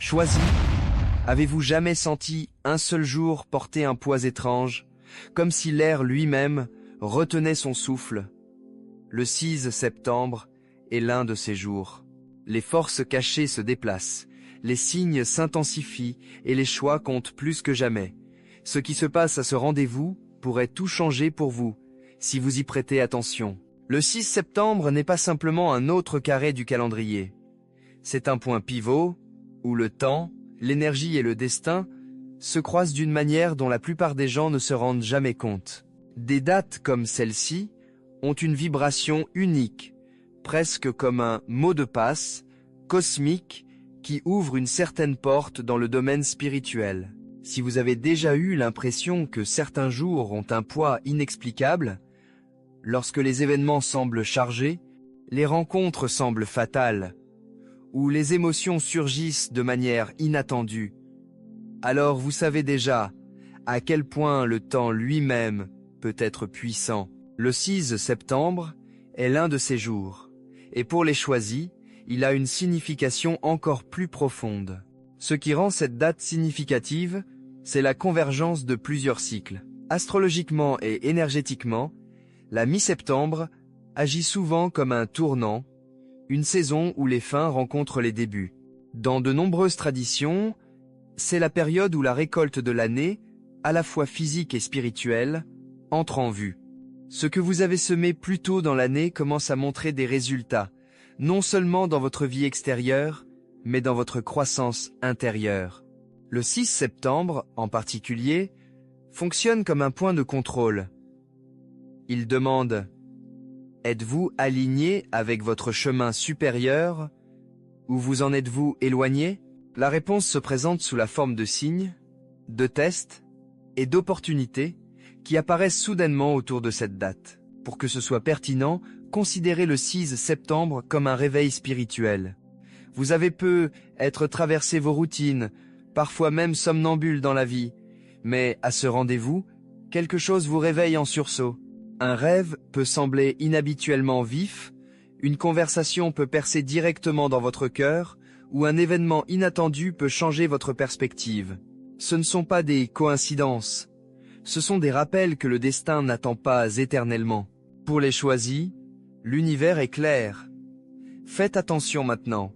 Choisi, avez-vous jamais senti un seul jour porter un poids étrange, comme si l'air lui-même retenait son souffle? Le 6 septembre est l'un de ces jours. Les forces cachées se déplacent, les signes s'intensifient et les choix comptent plus que jamais. Ce qui se passe à ce rendez-vous pourrait tout changer pour vous, si vous y prêtez attention. Le 6 septembre n'est pas simplement un autre carré du calendrier. C'est un point pivot où le temps, l'énergie et le destin se croisent d'une manière dont la plupart des gens ne se rendent jamais compte. Des dates comme celle-ci ont une vibration unique, presque comme un mot de passe cosmique qui ouvre une certaine porte dans le domaine spirituel. Si vous avez déjà eu l'impression que certains jours ont un poids inexplicable, lorsque les événements semblent chargés, les rencontres semblent fatales, ou les émotions surgissent de manière inattendue, alors vous savez déjà à quel point le temps lui-même peut être puissant. Le 6 septembre est l'un de ces jours, et pour les choisis, il a une signification encore plus profonde. Ce qui rend cette date significative, c'est la convergence de plusieurs cycles. Astrologiquement et énergétiquement, la mi-septembre agit souvent comme un tournant, une saison où les fins rencontrent les débuts. Dans de nombreuses traditions, c'est la période où la récolte de l'année, à la fois physique et spirituelle, entre en vue. Ce que vous avez semé plus tôt dans l'année commence à montrer des résultats, non seulement dans votre vie extérieure, mais dans votre croissance intérieure. Le 6 septembre, en particulier, fonctionne comme un point de contrôle. Il demande « Êtes-vous aligné avec votre chemin supérieur ou vous en êtes-vous éloigné ?» La réponse se présente sous la forme de signes, de tests et d'opportunités qui apparaissent soudainement autour de cette date. Pour que ce soit pertinent, considérez le 6 septembre comme un réveil spirituel. Vous avez peu être traversé vos routines, parfois même somnambule dans la vie, mais à ce rendez-vous, quelque chose vous réveille en sursaut. Un rêve peut sembler inhabituellement vif, une conversation peut percer directement dans votre cœur, ou un événement inattendu peut changer votre perspective. Ce ne sont pas des coïncidences, ce sont des rappels que le destin n'attend pas éternellement. Pour les choisis, l'univers est clair. Faites attention maintenant,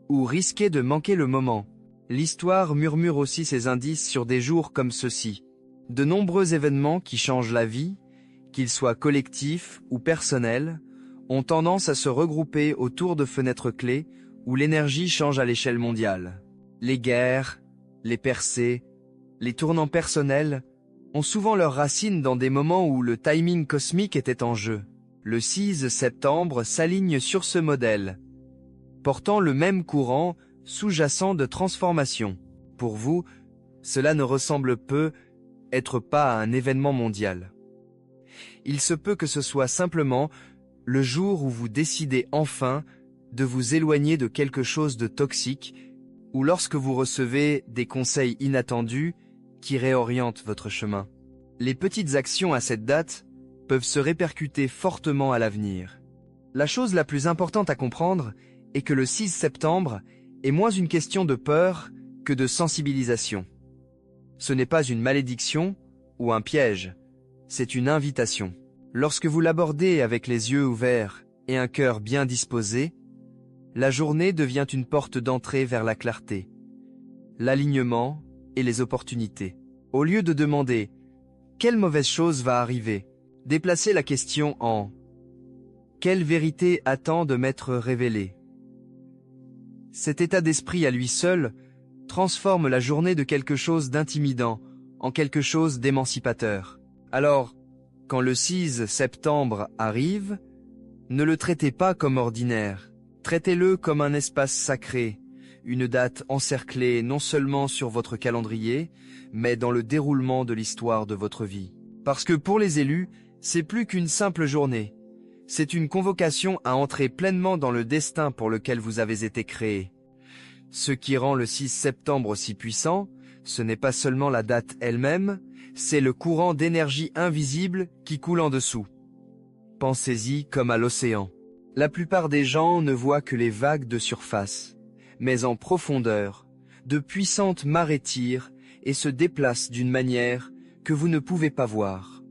ou risquez de manquer le moment. L'histoire murmure aussi ses indices sur des jours comme ceux-ci. De nombreux événements qui changent la vie, qu'ils soient collectifs ou personnels, ont tendance à se regrouper autour de fenêtres clés où l'énergie change à l'échelle mondiale. Les guerres, les percées, les tournants personnels ont souvent leurs racines dans des moments où le timing cosmique était en jeu. Le 6 septembre s'aligne sur ce modèle, portant le même courant sous-jacent de transformation. Pour vous, cela ne ressemble peut-être pas à un événement mondial. Il se peut que ce soit simplement le jour où vous décidez enfin de vous éloigner de quelque chose de toxique ou lorsque vous recevez des conseils inattendus qui réorientent votre chemin. Les petites actions à cette date peuvent se répercuter fortement à l'avenir. La chose la plus importante à comprendre est que le 6 septembre est moins une question de peur que de sensibilisation. Ce n'est pas une malédiction ou un piège, c'est une invitation. Lorsque vous l'abordez avec les yeux ouverts et un cœur bien disposé, la journée devient une porte d'entrée vers la clarté, l'alignement et les opportunités. Au lieu de demander « quelle mauvaise chose va arriver ?», déplacez la question en « quelle vérité attend de m'être révélée ?» Cet état d'esprit à lui seul transforme la journée de quelque chose d'intimidant en quelque chose d'émancipateur. Alors, quand le 6 septembre arrive, ne le traitez pas comme ordinaire. Traitez-le comme un espace sacré, une date encerclée non seulement sur votre calendrier, mais dans le déroulement de l'histoire de votre vie. Parce que pour les élus, c'est plus qu'une simple journée. C'est une convocation à entrer pleinement dans le destin pour lequel vous avez été créé. Ce qui rend le 6 septembre si puissant, ce n'est pas seulement la date elle-même, c'est le courant d'énergie invisible qui coule en dessous. Pensez-y comme à l'océan. La plupart des gens ne voient que les vagues de surface, mais en profondeur, de puissantes marées tirent et se déplacent d'une manière que vous ne pouvez pas voir.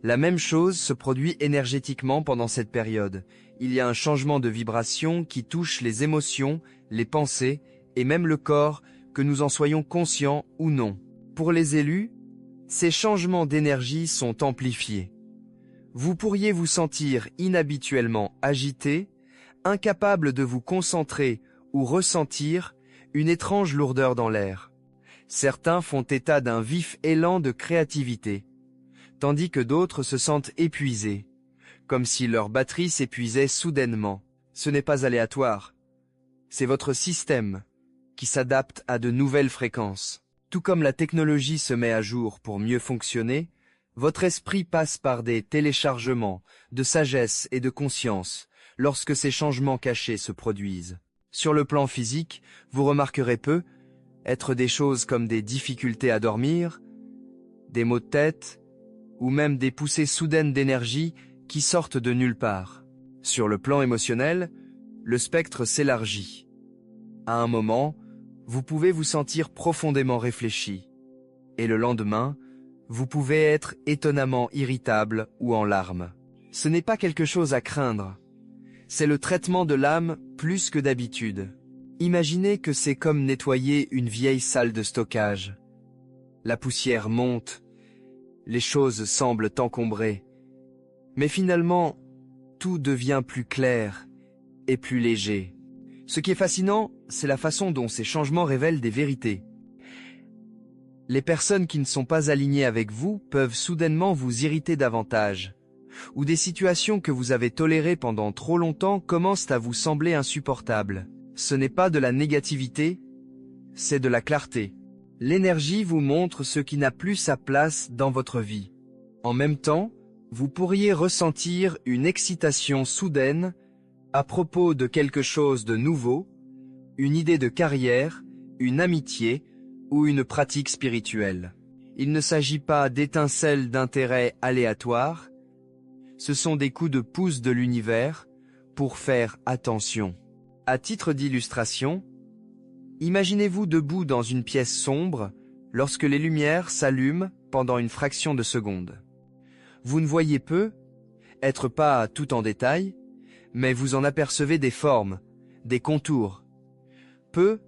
La même chose se produit énergétiquement pendant cette période. Il y a un changement de vibration qui touche les émotions, les pensées et même le corps, que nous en soyons conscients ou non. Pour les élus, ces changements d'énergie sont amplifiés. Vous pourriez vous sentir inhabituellement agité, incapable de vous concentrer ou ressentir une étrange lourdeur dans l'air. Certains font état d'un vif élan de créativité, tandis que d'autres se sentent épuisés, comme si leur batterie s'épuisait soudainement. Ce n'est pas aléatoire, c'est votre système qui s'adapte à de nouvelles fréquences. Tout comme la technologie se met à jour pour mieux fonctionner, votre esprit passe par des téléchargements de sagesse et de conscience lorsque ces changements cachés se produisent. Sur le plan physique, vous remarquerez peu être des choses comme des difficultés à dormir, des maux de tête, ou même des poussées soudaines d'énergie qui sortent de nulle part. Sur le plan émotionnel, le spectre s'élargit. À un moment, vous pouvez vous sentir profondément réfléchi, et le lendemain, vous pouvez être étonnamment irritable ou en larmes. Ce n'est pas quelque chose à craindre, c'est le traitement de l'âme plus que d'habitude. Imaginez que c'est comme nettoyer une vieille salle de stockage. La poussière monte, les choses semblent encombrées, mais finalement, tout devient plus clair et plus léger. Ce qui est fascinant, c'est la façon dont ces changements révèlent des vérités. Les personnes qui ne sont pas alignées avec vous peuvent soudainement vous irriter davantage, ou des situations que vous avez tolérées pendant trop longtemps commencent à vous sembler insupportables. Ce n'est pas de la négativité, c'est de la clarté. L'énergie vous montre ce qui n'a plus sa place dans votre vie. En même temps, vous pourriez ressentir une excitation soudaine à propos de quelque chose de nouveau, une idée de carrière, une amitié ou une pratique spirituelle. Il ne s'agit pas d'étincelles d'intérêt aléatoires, ce sont des coups de pouce de l'univers pour faire attention. À titre d'illustration, imaginez-vous debout dans une pièce sombre lorsque les lumières s'allument pendant une fraction de seconde. Vous ne voyez peu, être pas tout en détail, mais vous en apercevez des formes, des contours. Peu,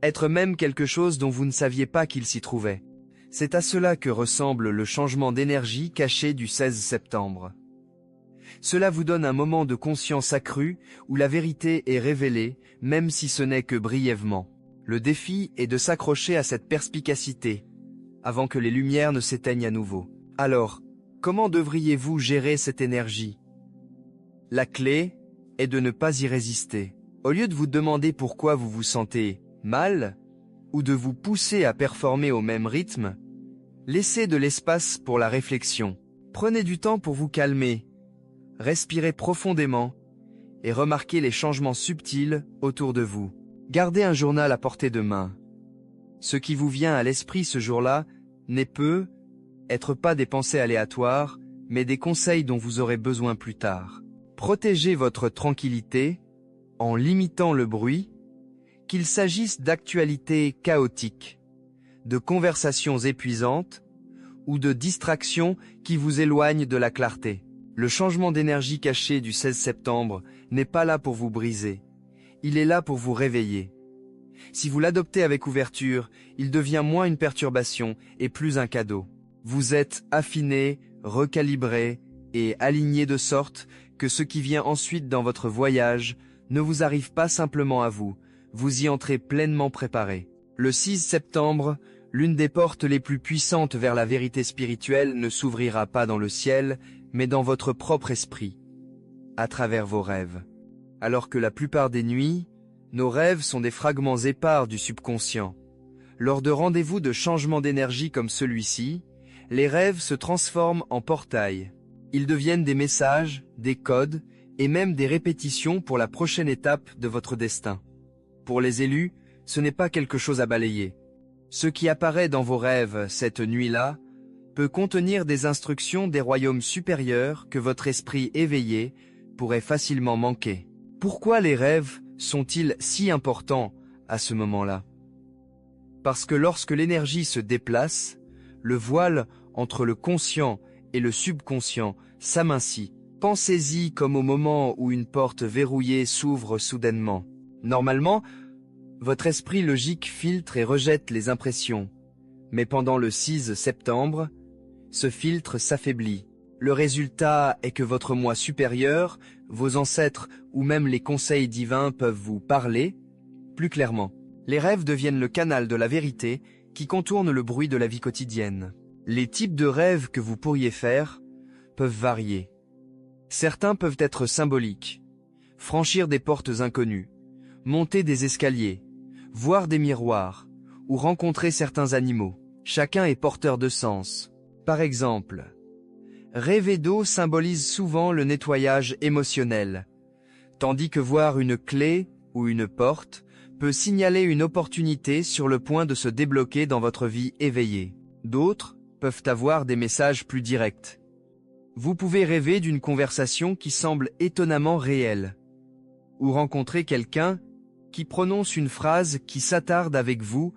être même quelque chose dont vous ne saviez pas qu'il s'y trouvait. C'est à cela que ressemble le changement d'énergie caché du 16 septembre. Cela vous donne un moment de conscience accrue où la vérité est révélée, même si ce n'est que brièvement. Le défi est de s'accrocher à cette perspicacité, avant que les lumières ne s'éteignent à nouveau. Alors, comment devriez-vous gérer cette énergie? La clé est de ne pas y résister. Au lieu de vous demander pourquoi vous vous sentez mal, ou de vous pousser à performer au même rythme, laissez de l'espace pour la réflexion. Prenez du temps pour vous calmer, respirez profondément et remarquez les changements subtils autour de vous. Gardez un journal à portée de main. Ce qui vous vient à l'esprit ce jour-là n'est être pas des pensées aléatoires, mais des conseils dont vous aurez besoin plus tard. Protégez votre tranquillité en limitant le bruit, qu'il s'agisse d'actualités chaotiques, de conversations épuisantes ou de distractions qui vous éloignent de la clarté. Le changement d'énergie caché du 16 septembre n'est pas là pour vous briser, il est là pour vous réveiller. Si vous l'adoptez avec ouverture, il devient moins une perturbation et plus un cadeau. Vous êtes affiné, recalibré et aligné de sorte que ce qui vient ensuite dans votre voyage ne vous arrive pas simplement à vous, vous y entrez pleinement préparé. Le 6 septembre, l'une des portes les plus puissantes vers la vérité spirituelle ne s'ouvrira pas dans le ciel, mais dans votre propre esprit, à travers vos rêves. Alors que la plupart des nuits, nos rêves sont des fragments épars du subconscient. Lors de rendez-vous de changement d'énergie comme celui-ci, les rêves se transforment en portails. Ils deviennent des messages, des codes et même des répétitions pour la prochaine étape de votre destin. Pour les élus, ce n'est pas quelque chose à balayer. Ce qui apparaît dans vos rêves cette nuit-là peut contenir des instructions des royaumes supérieurs que votre esprit éveillé pourrait facilement manquer. Pourquoi les rêves sont-ils si importants à ce moment-là? Parce que lorsque l'énergie se déplace, le voile entre le conscient et le subconscient s'amincit. Pensez-y comme au moment où une porte verrouillée s'ouvre soudainement. Normalement, votre esprit logique filtre et rejette les impressions. Mais pendant le 6 septembre, ce filtre s'affaiblit. Le résultat est que votre moi supérieur, vos ancêtres ou même les conseils divins peuvent vous parler plus clairement. Les rêves deviennent le canal de la vérité qui contourne le bruit de la vie quotidienne. Les types de rêves que vous pourriez faire peuvent varier. Certains peuvent être symboliques, franchir des portes inconnues, monter des escaliers, voir des miroirs ou rencontrer certains animaux. Chacun est porteur de sens. Par exemple, rêver d'eau symbolise souvent le nettoyage émotionnel, tandis que voir une clé ou une porte peut signaler une opportunité sur le point de se débloquer dans votre vie éveillée. D'autres peuvent avoir des messages plus directs. Vous pouvez rêver d'une conversation qui semble étonnamment réelle, ou rencontrer quelqu'un qui prononce une phrase qui s'attarde avec vous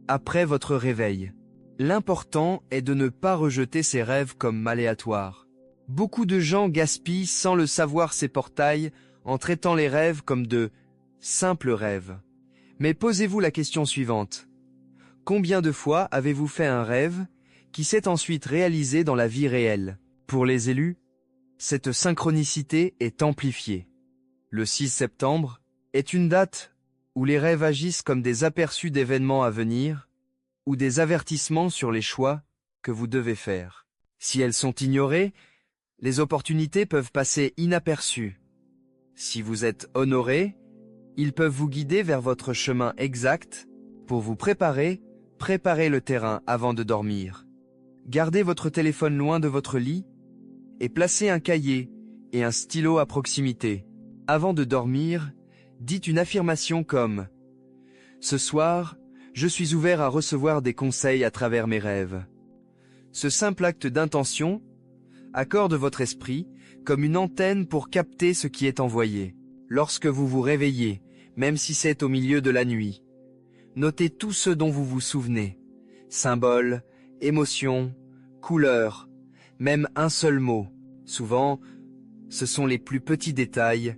après votre réveil. L'important est de ne pas rejeter ces rêves comme aléatoires. Beaucoup de gens gaspillent sans le savoir ces portails en traitant les rêves comme de simples rêves. Mais posez-vous la question suivante. Combien de fois avez-vous fait un rêve qui s'est ensuite réalisé dans la vie réelle? Pour les élus, cette synchronicité est amplifiée. Le 6 septembre est une date où les rêves agissent comme des aperçus d'événements à venir ou des avertissements sur les choix que vous devez faire. Si elles sont ignorées, les opportunités peuvent passer inaperçues. Si vous êtes honoré, ils peuvent vous guider vers votre chemin exact pour vous préparer le terrain avant de dormir. Gardez votre téléphone loin de votre lit et placez un cahier et un stylo à proximité. Avant de dormir, dites une affirmation comme « Ce soir, je suis ouvert à recevoir des conseils à travers mes rêves ». Ce simple acte d'intention accorde votre esprit comme une antenne pour capter ce qui est envoyé. Lorsque vous vous réveillez, même si c'est au milieu de la nuit, notez tout ce dont vous vous souvenez. Symboles, émotions, couleurs, même un seul mot. Souvent, ce sont les plus petits détails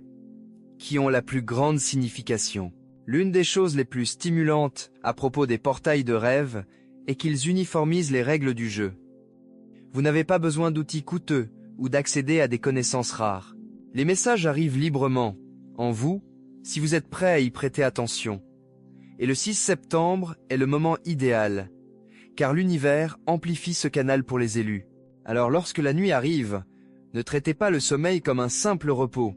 qui ont la plus grande signification. L'une des choses les plus stimulantes à propos des portails de rêve est qu'ils uniformisent les règles du jeu. Vous n'avez pas besoin d'outils coûteux ou d'accéder à des connaissances rares. Les messages arrivent librement, en vous, si vous êtes prêt à y prêter attention. Et le 6 septembre est le moment idéal, car l'univers amplifie ce canal pour les élus. Alors lorsque la nuit arrive, ne traitez pas le sommeil comme un simple repos.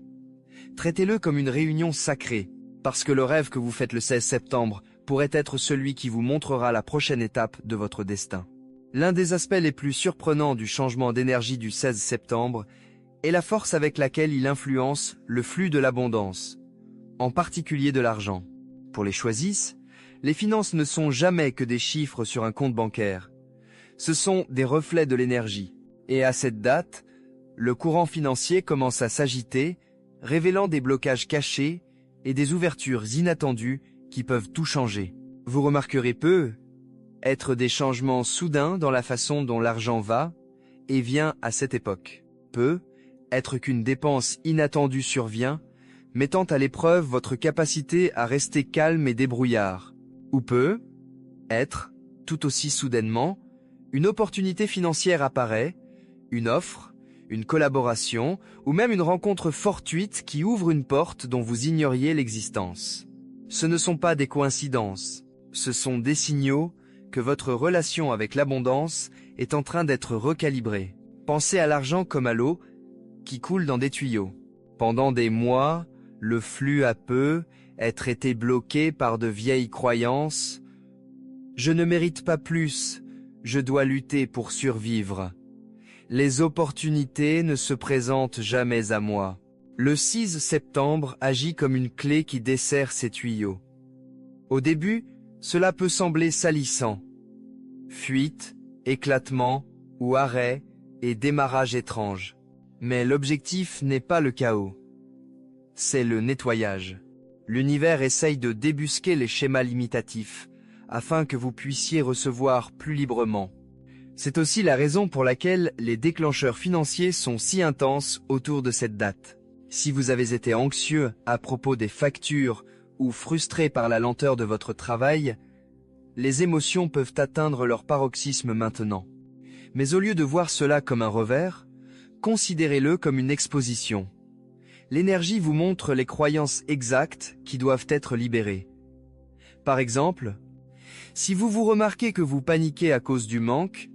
Traitez-le comme une réunion sacrée, parce que le rêve que vous faites le 16 septembre pourrait être celui qui vous montrera la prochaine étape de votre destin. L'un des aspects les plus surprenants du changement d'énergie du 16 septembre est la force avec laquelle il influence le flux de l'abondance, en particulier de l'argent. Pour les choisisses, les finances ne sont jamais que des chiffres sur un compte bancaire. Ce sont des reflets de l'énergie. Et à cette date, le courant financier commence à s'agiter, révélant des blocages cachés et des ouvertures inattendues qui peuvent tout changer. Vous remarquerez peu être des changements soudains dans la façon dont l'argent va et vient à cette époque. Peu être qu'une dépense inattendue survient, mettant à l'épreuve votre capacité à rester calme et débrouillard. Ou peut être, tout aussi soudainement, une opportunité financière apparaît, une offre, une collaboration ou même une rencontre fortuite qui ouvre une porte dont vous ignoriez l'existence. Ce ne sont pas des coïncidences, ce sont des signaux que votre relation avec l'abondance est en train d'être recalibrée. Pensez à l'argent comme à l'eau qui coule dans des tuyaux. Pendant des mois, le flux a peut être été bloqué par de vieilles croyances. Je ne mérite pas plus, je dois lutter pour survivre. Les opportunités ne se présentent jamais à moi. Le 6 septembre agit comme une clé qui dessert ces tuyaux. Au début, cela peut sembler salissant. Fuite, éclatement ou arrêt et démarrage étrange. Mais l'objectif n'est pas le chaos. C'est le nettoyage. L'univers essaye de débusquer les schémas limitatifs afin que vous puissiez recevoir plus librement. C'est aussi la raison pour laquelle les déclencheurs financiers sont si intenses autour de cette date. Si vous avez été anxieux à propos des factures ou frustré par la lenteur de votre travail, les émotions peuvent atteindre leur paroxysme maintenant. Mais au lieu de voir cela comme un revers, considérez-le comme une exposition. L'énergie vous montre les croyances exactes qui doivent être libérées. Par exemple, si vous vous remarquez que vous paniquez à cause du manque,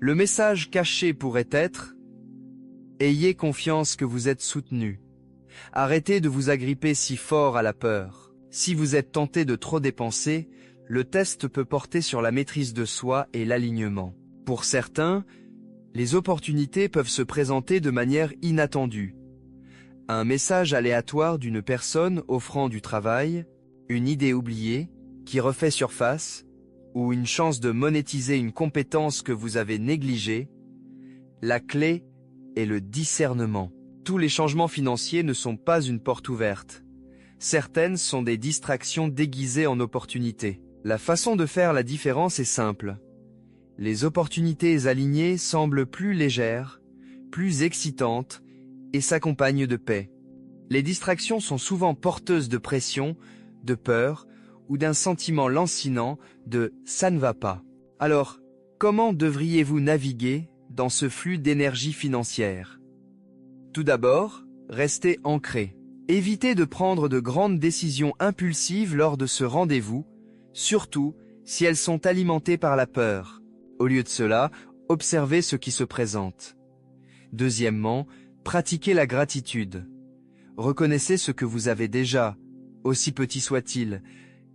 le message caché pourrait être « Ayez confiance que vous êtes soutenu. Arrêtez de vous agripper si fort à la peur. Si vous êtes tenté de trop dépenser, le test peut porter sur la maîtrise de soi et l'alignement. Pour certains, les opportunités peuvent se présenter de manière inattendue. Un message aléatoire d'une personne offrant du travail, une idée oubliée, qui refait surface, ou une chance de monétiser une compétence que vous avez négligée. La clé est le discernement. Tous les changements financiers ne sont pas une porte ouverte. Certaines sont des distractions déguisées en opportunités. La façon de faire la différence est simple. Les opportunités alignées semblent plus légères, plus excitantes et s'accompagnent de paix. Les distractions sont souvent porteuses de pression, de peur ou d'un sentiment lancinant de « ça ne va pas ». Alors, comment devriez-vous naviguer dans ce flux d'énergie financière? Tout d'abord, restez ancré. Évitez de prendre de grandes décisions impulsives lors de ce rendez-vous, surtout si elles sont alimentées par la peur. Au lieu de cela, observez ce qui se présente. Deuxièmement, pratiquez la gratitude. Reconnaissez ce que vous avez déjà, aussi petit soit-il,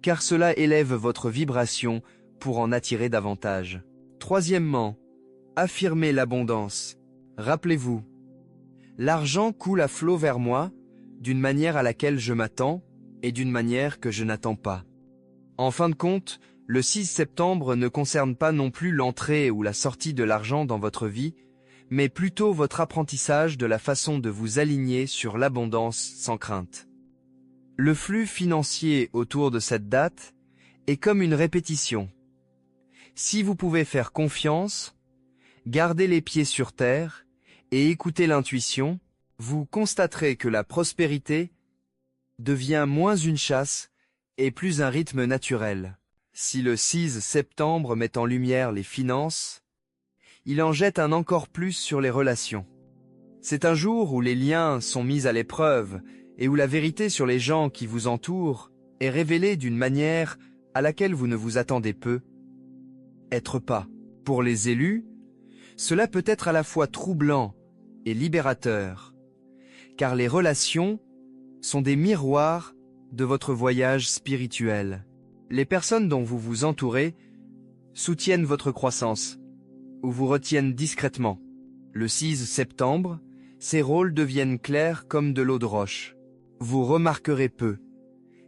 car cela élève votre vibration pour en attirer davantage. Troisièmement, affirmez l'abondance. Rappelez-vous, l'argent coule à flot vers moi, d'une manière à laquelle je m'attends et d'une manière que je n'attends pas. En fin de compte, le 6 septembre ne concerne pas non plus l'entrée ou la sortie de l'argent dans votre vie, mais plutôt votre apprentissage de la façon de vous aligner sur l'abondance sans crainte. Le flux financier autour de cette date est comme une répétition. Si vous pouvez faire confiance, garder les pieds sur terre et écouter l'intuition, vous constaterez que la prospérité devient moins une chasse et plus un rythme naturel. Si le 6 septembre met en lumière les finances, il en jette un encore plus sur les relations. C'est un jour où les liens sont mis à l'épreuve et où la vérité sur les gens qui vous entourent est révélée d'une manière à laquelle vous ne vous attendez peu. Être pas. Pour les élus, cela peut être à la fois troublant et libérateur, car les relations sont des miroirs de votre voyage spirituel. Les personnes dont vous vous entourez soutiennent votre croissance ou vous retiennent discrètement. Le 6 septembre, ces rôles deviennent clairs comme de l'eau de roche. Vous remarquerez peu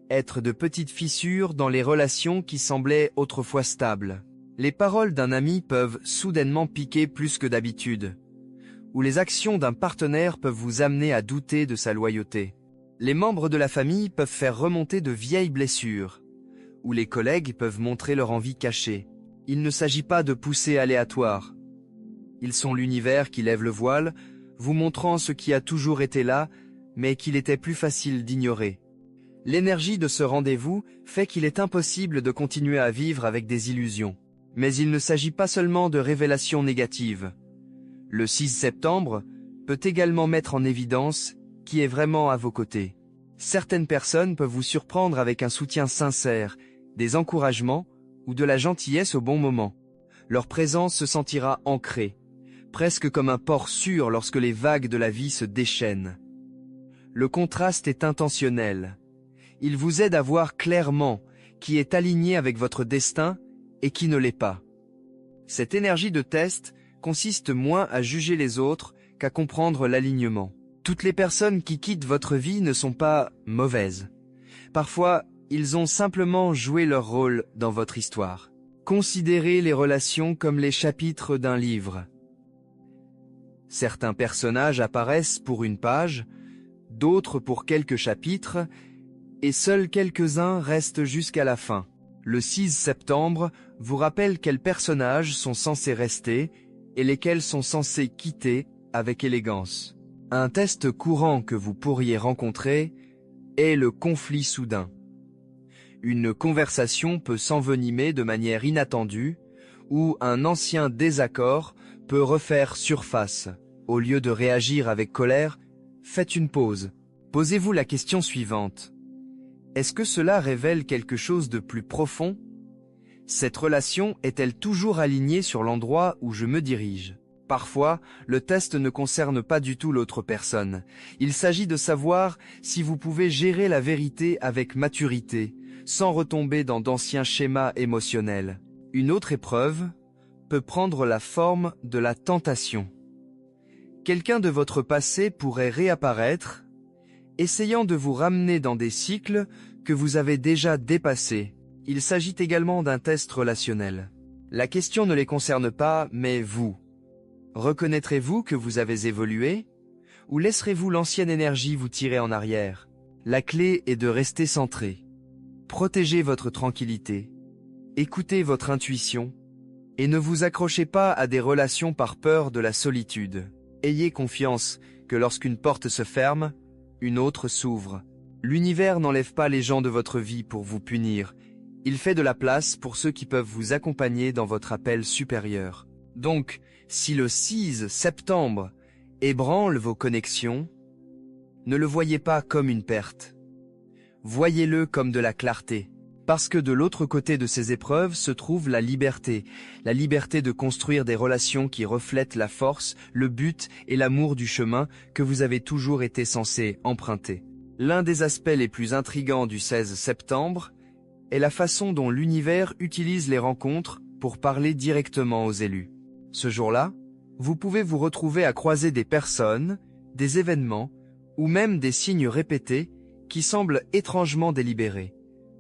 être de petites fissures dans les relations qui semblaient autrefois stables. Les paroles d'un ami peuvent soudainement piquer plus que d'habitude, ou les actions d'un partenaire peuvent vous amener à douter de sa loyauté. Les membres de la famille peuvent faire remonter de vieilles blessures, ou les collègues peuvent montrer leur envie cachée. Il ne s'agit pas de poussées aléatoires. Ils sont l'univers qui lève le voile, vous montrant ce qui a toujours été là, mais qu'il était plus facile d'ignorer. L'énergie de ce rendez-vous fait qu'il est impossible de continuer à vivre avec des illusions. Mais il ne s'agit pas seulement de révélations négatives. Le 6 septembre peut également mettre en évidence qui est vraiment à vos côtés. Certaines personnes peuvent vous surprendre avec un soutien sincère, des encouragements ou de la gentillesse au bon moment. Leur présence se sentira ancrée, presque comme un port sûr lorsque les vagues de la vie se déchaînent. Le contraste est intentionnel. Il vous aide à voir clairement qui est aligné avec votre destin et qui ne l'est pas. Cette énergie de test consiste moins à juger les autres qu'à comprendre l'alignement. Toutes les personnes qui quittent votre vie ne sont pas mauvaises. Parfois, ils ont simplement joué leur rôle dans votre histoire. Considérez les relations comme les chapitres d'un livre. Certains personnages apparaissent pour une page, d'autres pour quelques chapitres, et seuls quelques-uns restent jusqu'à la fin. Le 6 septembre vous rappelle quels personnages sont censés rester et lesquels sont censés quitter avec élégance. Un test courant que vous pourriez rencontrer est le conflit soudain. Une conversation peut s'envenimer de manière inattendue ou un ancien désaccord peut refaire surface. Au lieu de réagir avec colère, faites une pause. Posez-vous la question suivante. Est-ce que cela révèle quelque chose de plus profond? Cette relation est-elle toujours alignée sur l'endroit où je me dirige? Parfois, le test ne concerne pas du tout l'autre personne. Il s'agit de savoir si vous pouvez gérer la vérité avec maturité, sans retomber dans d'anciens schémas émotionnels. Une autre épreuve peut prendre la forme de la tentation. Quelqu'un de votre passé pourrait réapparaître, essayant de vous ramener dans des cycles que vous avez déjà dépassés. Il s'agit également d'un test relationnel. La question ne les concerne pas, mais vous. Reconnaîtrez-vous que vous avez évolué, ou laisserez-vous l'ancienne énergie vous tirer en arrière? La clé est de rester centré. Protégez votre tranquillité. Écoutez votre intuition, et ne vous accrochez pas à des relations par peur de la solitude. Ayez confiance que lorsqu'une porte se ferme, une autre s'ouvre. L'univers n'enlève pas les gens de votre vie pour vous punir. Il fait de la place pour ceux qui peuvent vous accompagner dans votre appel supérieur. Donc, si le 6 septembre ébranle vos connexions, ne le voyez pas comme une perte. Voyez-le comme de la clarté. Parce que de l'autre côté de ces épreuves se trouve la liberté de construire des relations qui reflètent la force, le but et l'amour du chemin que vous avez toujours été censé emprunter. L'un des aspects les plus intrigants du 16 septembre est la façon dont l'univers utilise les rencontres pour parler directement aux élus. Ce jour-là, vous pouvez vous retrouver à croiser des personnes, des événements ou même des signes répétés qui semblent étrangement délibérés.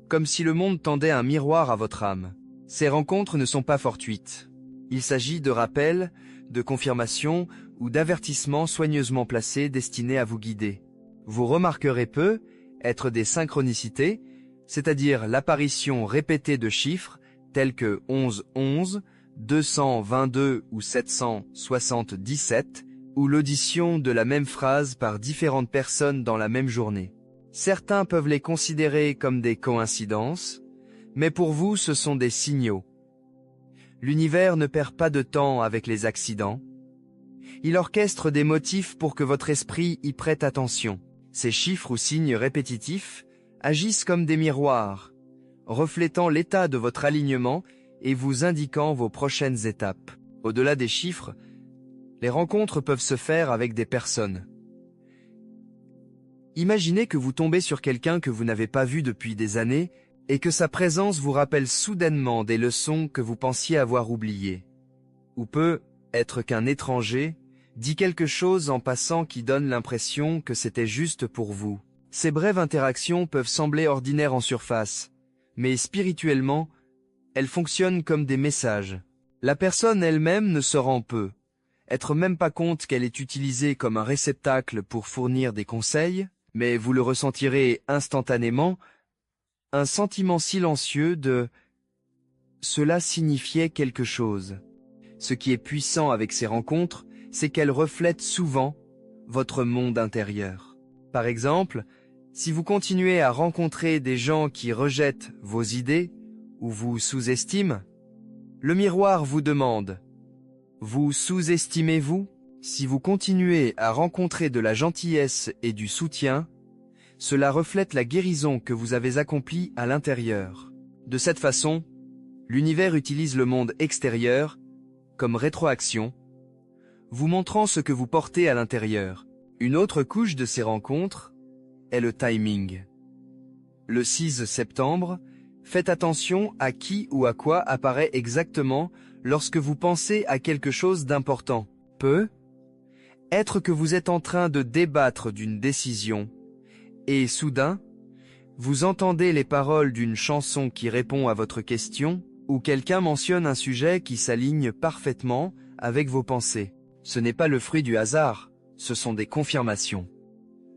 Comme si le monde tendait un miroir à votre âme. Ces rencontres ne sont pas fortuites. Il s'agit de rappels, de confirmations ou d'avertissements soigneusement placés destinés à vous guider. Vous remarquerez peu être des synchronicités, c'est-à-dire l'apparition répétée de chiffres tels que 1111, 222 ou 777, ou l'audition de la même phrase par différentes personnes dans la même journée. Certains peuvent les considérer comme des coïncidences, mais pour vous ce sont des signaux. L'univers ne perd pas de temps avec les accidents. Il orchestre des motifs pour que votre esprit y prête attention. Ces chiffres ou signes répétitifs agissent comme des miroirs, reflétant l'état de votre alignement et vous indiquant vos prochaines étapes. Au-delà des chiffres, les rencontres peuvent se faire avec des personnes. Imaginez que vous tombez sur quelqu'un que vous n'avez pas vu depuis des années et que sa présence vous rappelle soudainement des leçons que vous pensiez avoir oubliées. Ou peut être qu'un étranger dit quelque chose en passant qui donne l'impression que c'était juste pour vous. Ces brèves interactions peuvent sembler ordinaires en surface, mais spirituellement, elles fonctionnent comme des messages. La personne elle-même ne se rend peu, être même pas compte qu'elle est utilisée comme un réceptacle pour fournir des conseils, mais vous le ressentirez instantanément, un sentiment silencieux de « cela signifiait quelque chose ». Ce qui est puissant avec ces rencontres, c'est qu'elles reflètent souvent votre monde intérieur. Par exemple, si vous continuez à rencontrer des gens qui rejettent vos idées ou vous sous-estiment, le miroir vous demande « vous sous-estimez-vous » Si vous continuez à rencontrer de la gentillesse et du soutien, cela reflète la guérison que vous avez accomplie à l'intérieur. De cette façon, l'univers utilise le monde extérieur comme rétroaction, vous montrant ce que vous portez à l'intérieur. Une autre couche de ces rencontres est le timing. Le 6 septembre, faites attention à qui ou à quoi apparaît exactement lorsque vous pensez à quelque chose d'important. Peut être que vous êtes en train de débattre d'une décision, et soudain, vous entendez les paroles d'une chanson qui répond à votre question, ou quelqu'un mentionne un sujet qui s'aligne parfaitement avec vos pensées. Ce n'est pas le fruit du hasard, ce sont des confirmations.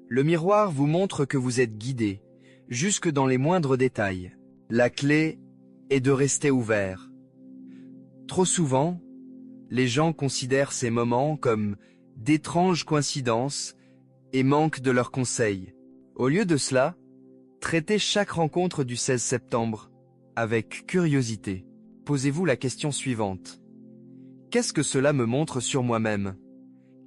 Le miroir vous montre que vous êtes guidé, jusque dans les moindres détails. La clé et de rester ouvert. Trop souvent, les gens considèrent ces moments comme d'étranges coïncidences et manquent de leurs conseils. Au lieu de cela, traitez chaque rencontre du 16 septembre avec curiosité. Posez-vous la question suivante. Qu'est-ce que cela me montre sur moi-même?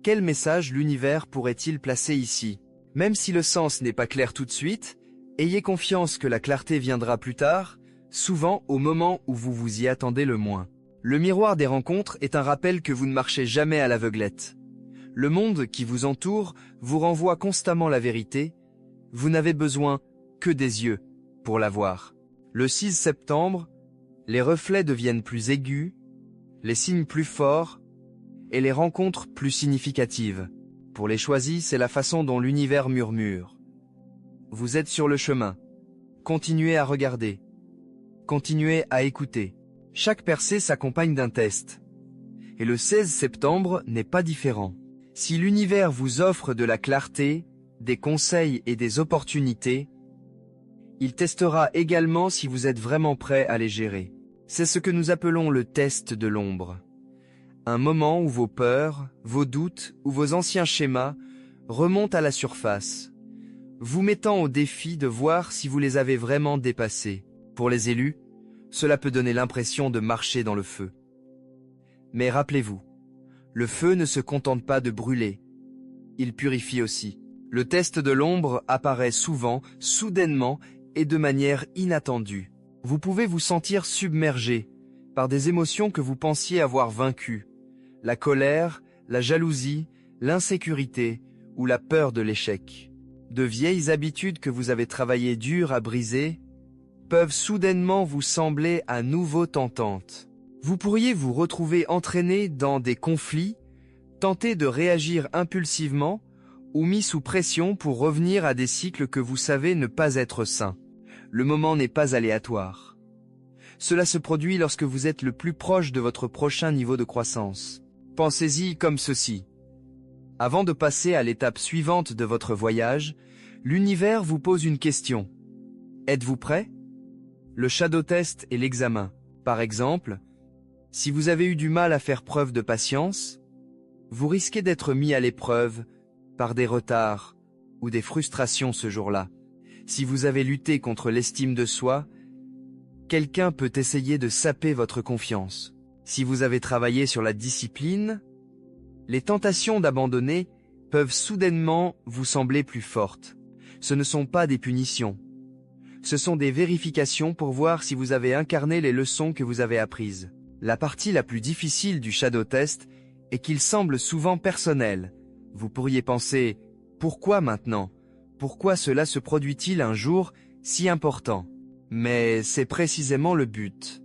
Quel message l'univers pourrait-il placer ici? Même si le sens n'est pas clair tout de suite, ayez confiance que la clarté viendra plus tard, souvent au moment où vous vous y attendez le moins. Le miroir des rencontres est un rappel que vous ne marchez jamais à l'aveuglette. Le monde qui vous entoure vous renvoie constamment la vérité, vous n'avez besoin que des yeux pour la voir. Le 6 septembre, les reflets deviennent plus aigus, les signes plus forts et les rencontres plus significatives. Pour les choisis, c'est la façon dont l'univers murmure. Vous êtes sur le chemin. Continuez à regarder. Continuez à écouter. Chaque percée s'accompagne d'un test. Et le 16 septembre n'est pas différent. Si l'univers vous offre de la clarté, des conseils et des opportunités, il testera également si vous êtes vraiment prêt à les gérer. C'est ce que nous appelons le test de l'ombre. Un moment où vos peurs, vos doutes ou vos anciens schémas remontent à la surface, vous mettant au défi de voir si vous les avez vraiment dépassés. Pour les élus, cela peut donner l'impression de marcher dans le feu. Mais rappelez-vous, le feu ne se contente pas de brûler, il purifie aussi. Le test de l'ombre apparaît souvent, soudainement et de manière inattendue. Vous pouvez vous sentir submergé par des émotions que vous pensiez avoir vaincues. La colère, la jalousie, l'insécurité ou la peur de l'échec. De vieilles habitudes que vous avez travaillé dur à briser peuvent soudainement vous sembler à nouveau tentantes. Vous pourriez vous retrouver entraîné dans des conflits, tenter de réagir impulsivement ou mis sous pression pour revenir à des cycles que vous savez ne pas être sains. Le moment n'est pas aléatoire. Cela se produit lorsque vous êtes le plus proche de votre prochain niveau de croissance. Pensez-y comme ceci. Avant de passer à l'étape suivante de votre voyage, l'univers vous pose une question. Êtes-vous prêt? Le shadow test est l'examen. Par exemple, si vous avez eu du mal à faire preuve de patience, vous risquez d'être mis à l'épreuve par des retards ou des frustrations ce jour-là. Si vous avez lutté contre l'estime de soi, quelqu'un peut essayer de saper votre confiance. Si vous avez travaillé sur la discipline, les tentations d'abandonner peuvent soudainement vous sembler plus fortes. Ce ne sont pas des punitions. Ce sont des vérifications pour voir si vous avez incarné les leçons que vous avez apprises. La partie la plus difficile du shadow test est qu'il semble souvent personnel. Vous pourriez penser, pourquoi maintenant? Pourquoi cela se produit-il un jour si important? Mais c'est précisément le but.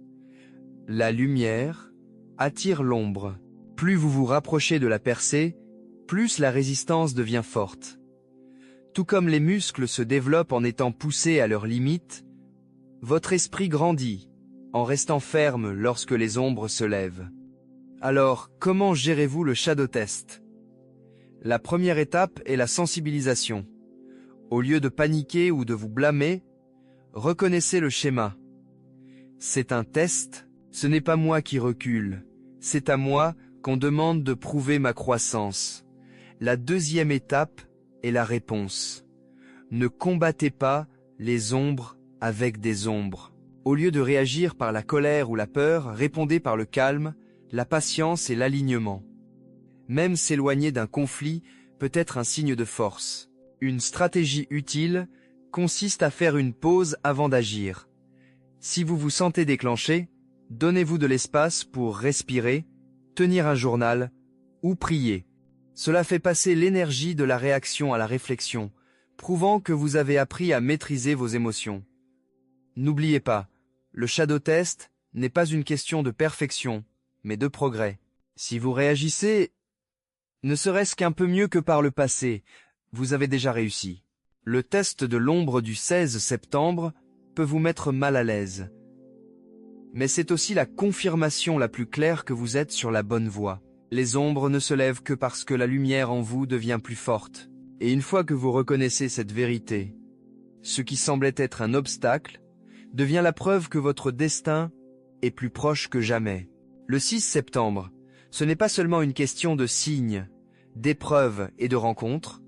La lumière attire l'ombre. Plus vous vous rapprochez de la percée, plus la résistance devient forte. Tout comme les muscles se développent en étant poussés à leurs limites, votre esprit grandit, en restant ferme lorsque les ombres se lèvent. Alors, comment gérez-vous le shadow test? La première étape est la sensibilisation. Au lieu de paniquer ou de vous blâmer, reconnaissez le schéma. C'est un test, ce n'est pas moi qui recule, c'est à moi qu'on demande de prouver ma croissance. La deuxième étape est la réponse. Ne combattez pas les ombres avec des ombres. Au lieu de réagir par la colère ou la peur, répondez par le calme, la patience et l'alignement. Même s'éloigner d'un conflit peut être un signe de force. Une stratégie utile consiste à faire une pause avant d'agir. Si vous vous sentez déclenché, donnez-vous de l'espace pour respirer, tenir un journal ou prier. Cela fait passer l'énergie de la réaction à la réflexion, prouvant que vous avez appris à maîtriser vos émotions. N'oubliez pas, le shadow test n'est pas une question de perfection, mais de progrès. Si vous réagissez, ne serait-ce qu'un peu mieux que par le passé, vous avez déjà réussi. Le test de l'ombre du 16 septembre peut vous mettre mal à l'aise. Mais c'est aussi la confirmation la plus claire que vous êtes sur la bonne voie. Les ombres ne se lèvent que parce que la lumière en vous devient plus forte. Et une fois que vous reconnaissez cette vérité, ce qui semblait être un obstacle devient la preuve que votre destin est plus proche que jamais. Le 6 septembre, ce n'est pas seulement une question de signes, d'épreuves et de rencontres,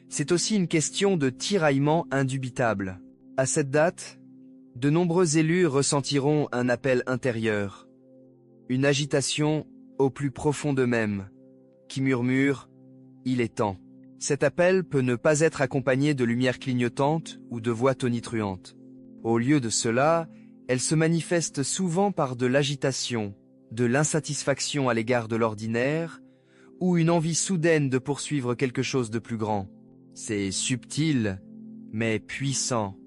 c'est aussi une question de tiraillement indubitable. À cette date, de nombreux élus ressentiront un appel intérieur, une agitation au plus profond d'eux-mêmes, qui murmure « Il est temps ». Cet appel peut ne pas être accompagné de lumière clignotante ou de voix tonitruantes. Au lieu de cela, elle se manifeste souvent par de l'agitation, de l'insatisfaction à l'égard de l'ordinaire, ou une envie soudaine de poursuivre quelque chose de plus grand. C'est subtil, mais puissant,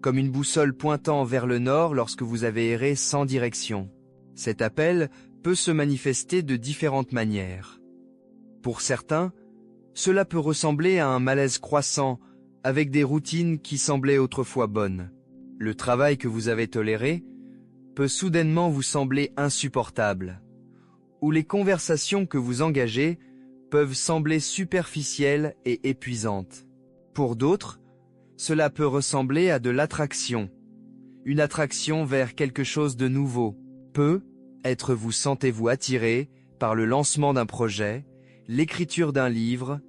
comme une boussole pointant vers le nord lorsque vous avez erré sans direction. Cet appel peut se manifester de différentes manières. Pour certains, cela peut ressembler à un malaise croissant, avec des routines qui semblaient autrefois bonnes. Le travail que vous avez toléré peut soudainement vous sembler insupportable, ou les conversations que vous engagez peuvent sembler superficielles et épuisantes. Pour d'autres, cela peut ressembler à de l'attraction, une attraction vers quelque chose de nouveau. Peut-être vous sentez-vous attiré par le lancement d'un projet, l'écriture d'un livre,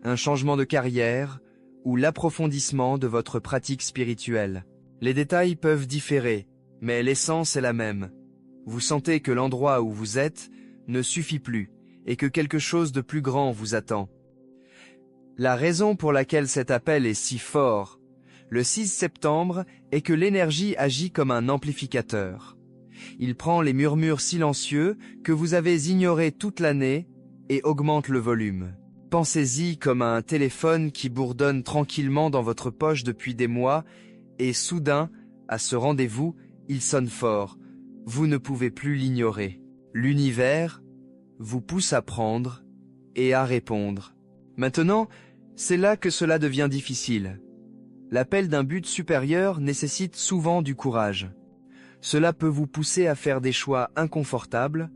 un changement de carrière ou l'approfondissement de votre pratique spirituelle. Les détails peuvent différer, mais l'essence est la même. Vous sentez que l'endroit où vous êtes ne suffit plus et que quelque chose de plus grand vous attend. La raison pour laquelle cet appel est si fort, le 6 septembre, est que l'énergie agit comme un amplificateur. Il prend les murmures silencieux que vous avez ignorés toute l'année et augmente le volume. Pensez-y comme à un téléphone qui bourdonne tranquillement dans votre poche depuis des mois et soudain, à ce rendez-vous, il sonne fort. Vous ne pouvez plus l'ignorer. L'univers vous pousse à prendre et à répondre. Maintenant, c'est là que cela devient difficile. L'appel d'un but supérieur nécessite souvent du courage. Cela peut vous pousser à faire des choix inconfortables,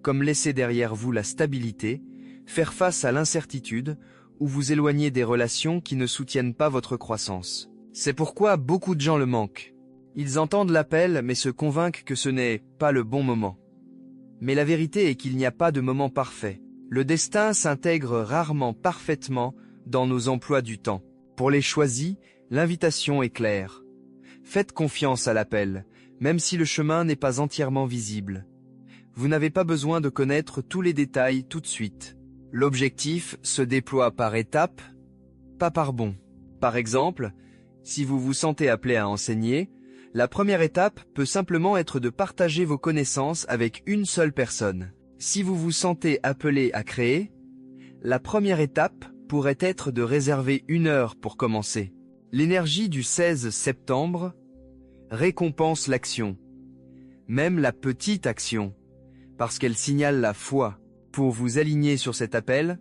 comme laisser derrière vous la stabilité, faire face à l'incertitude ou vous éloigner des relations qui ne soutiennent pas votre croissance. C'est pourquoi beaucoup de gens le manquent. Ils entendent l'appel mais se convainquent que ce n'est pas le bon moment. Mais la vérité est qu'il n'y a pas de moment parfait. Le destin s'intègre rarement parfaitement dans nos emplois du temps. Pour les choisis, l'invitation est claire. Faites confiance à l'appel, même si le chemin n'est pas entièrement visible. Vous n'avez pas besoin de connaître tous les détails tout de suite. L'objectif se déploie par étapes, pas par bond. Par exemple, si vous vous sentez appelé à enseigner, la première étape peut simplement être de partager vos connaissances avec une seule personne. Si vous vous sentez appelé à créer, la première étape pourrait être de réserver 1 heure pour commencer. L'énergie du 16 septembre récompense l'action, même la petite action, parce qu'elle signale la foi. Pour vous aligner sur cet appel,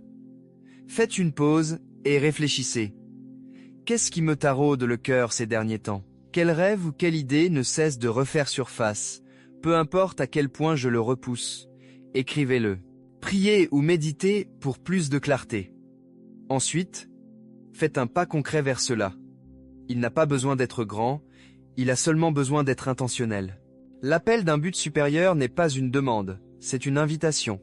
faites une pause et réfléchissez. Qu'est-ce qui me taraude le cœur ces derniers temps? Quel rêve ou quelle idée ne cesse de refaire surface, peu importe à quel point je le repousse? Écrivez-le. Priez ou méditez pour plus de clarté. Ensuite, faites un pas concret vers cela. Il n'a pas besoin d'être grand, il a seulement besoin d'être intentionnel. L'appel d'un but supérieur n'est pas une demande, c'est une invitation.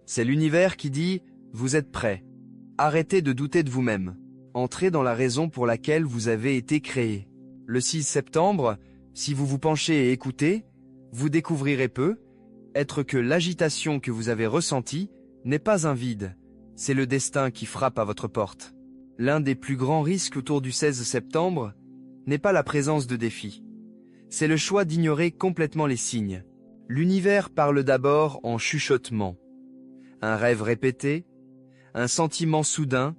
C'est l'univers qui dit « Vous êtes prêt ». Arrêtez de douter de vous-même. Entrez dans la raison pour laquelle vous avez été créé. Le 6 septembre, si vous vous penchez et écoutez, vous découvrirez peut-être que l'agitation que vous avez ressentie n'est pas un vide, c'est le destin qui frappe à votre porte. L'un des plus grands risques autour du 16 septembre n'est pas la présence de défis. C'est le choix d'ignorer complètement les signes. L'univers parle d'abord en chuchotement. Un rêve répété, un sentiment soudain,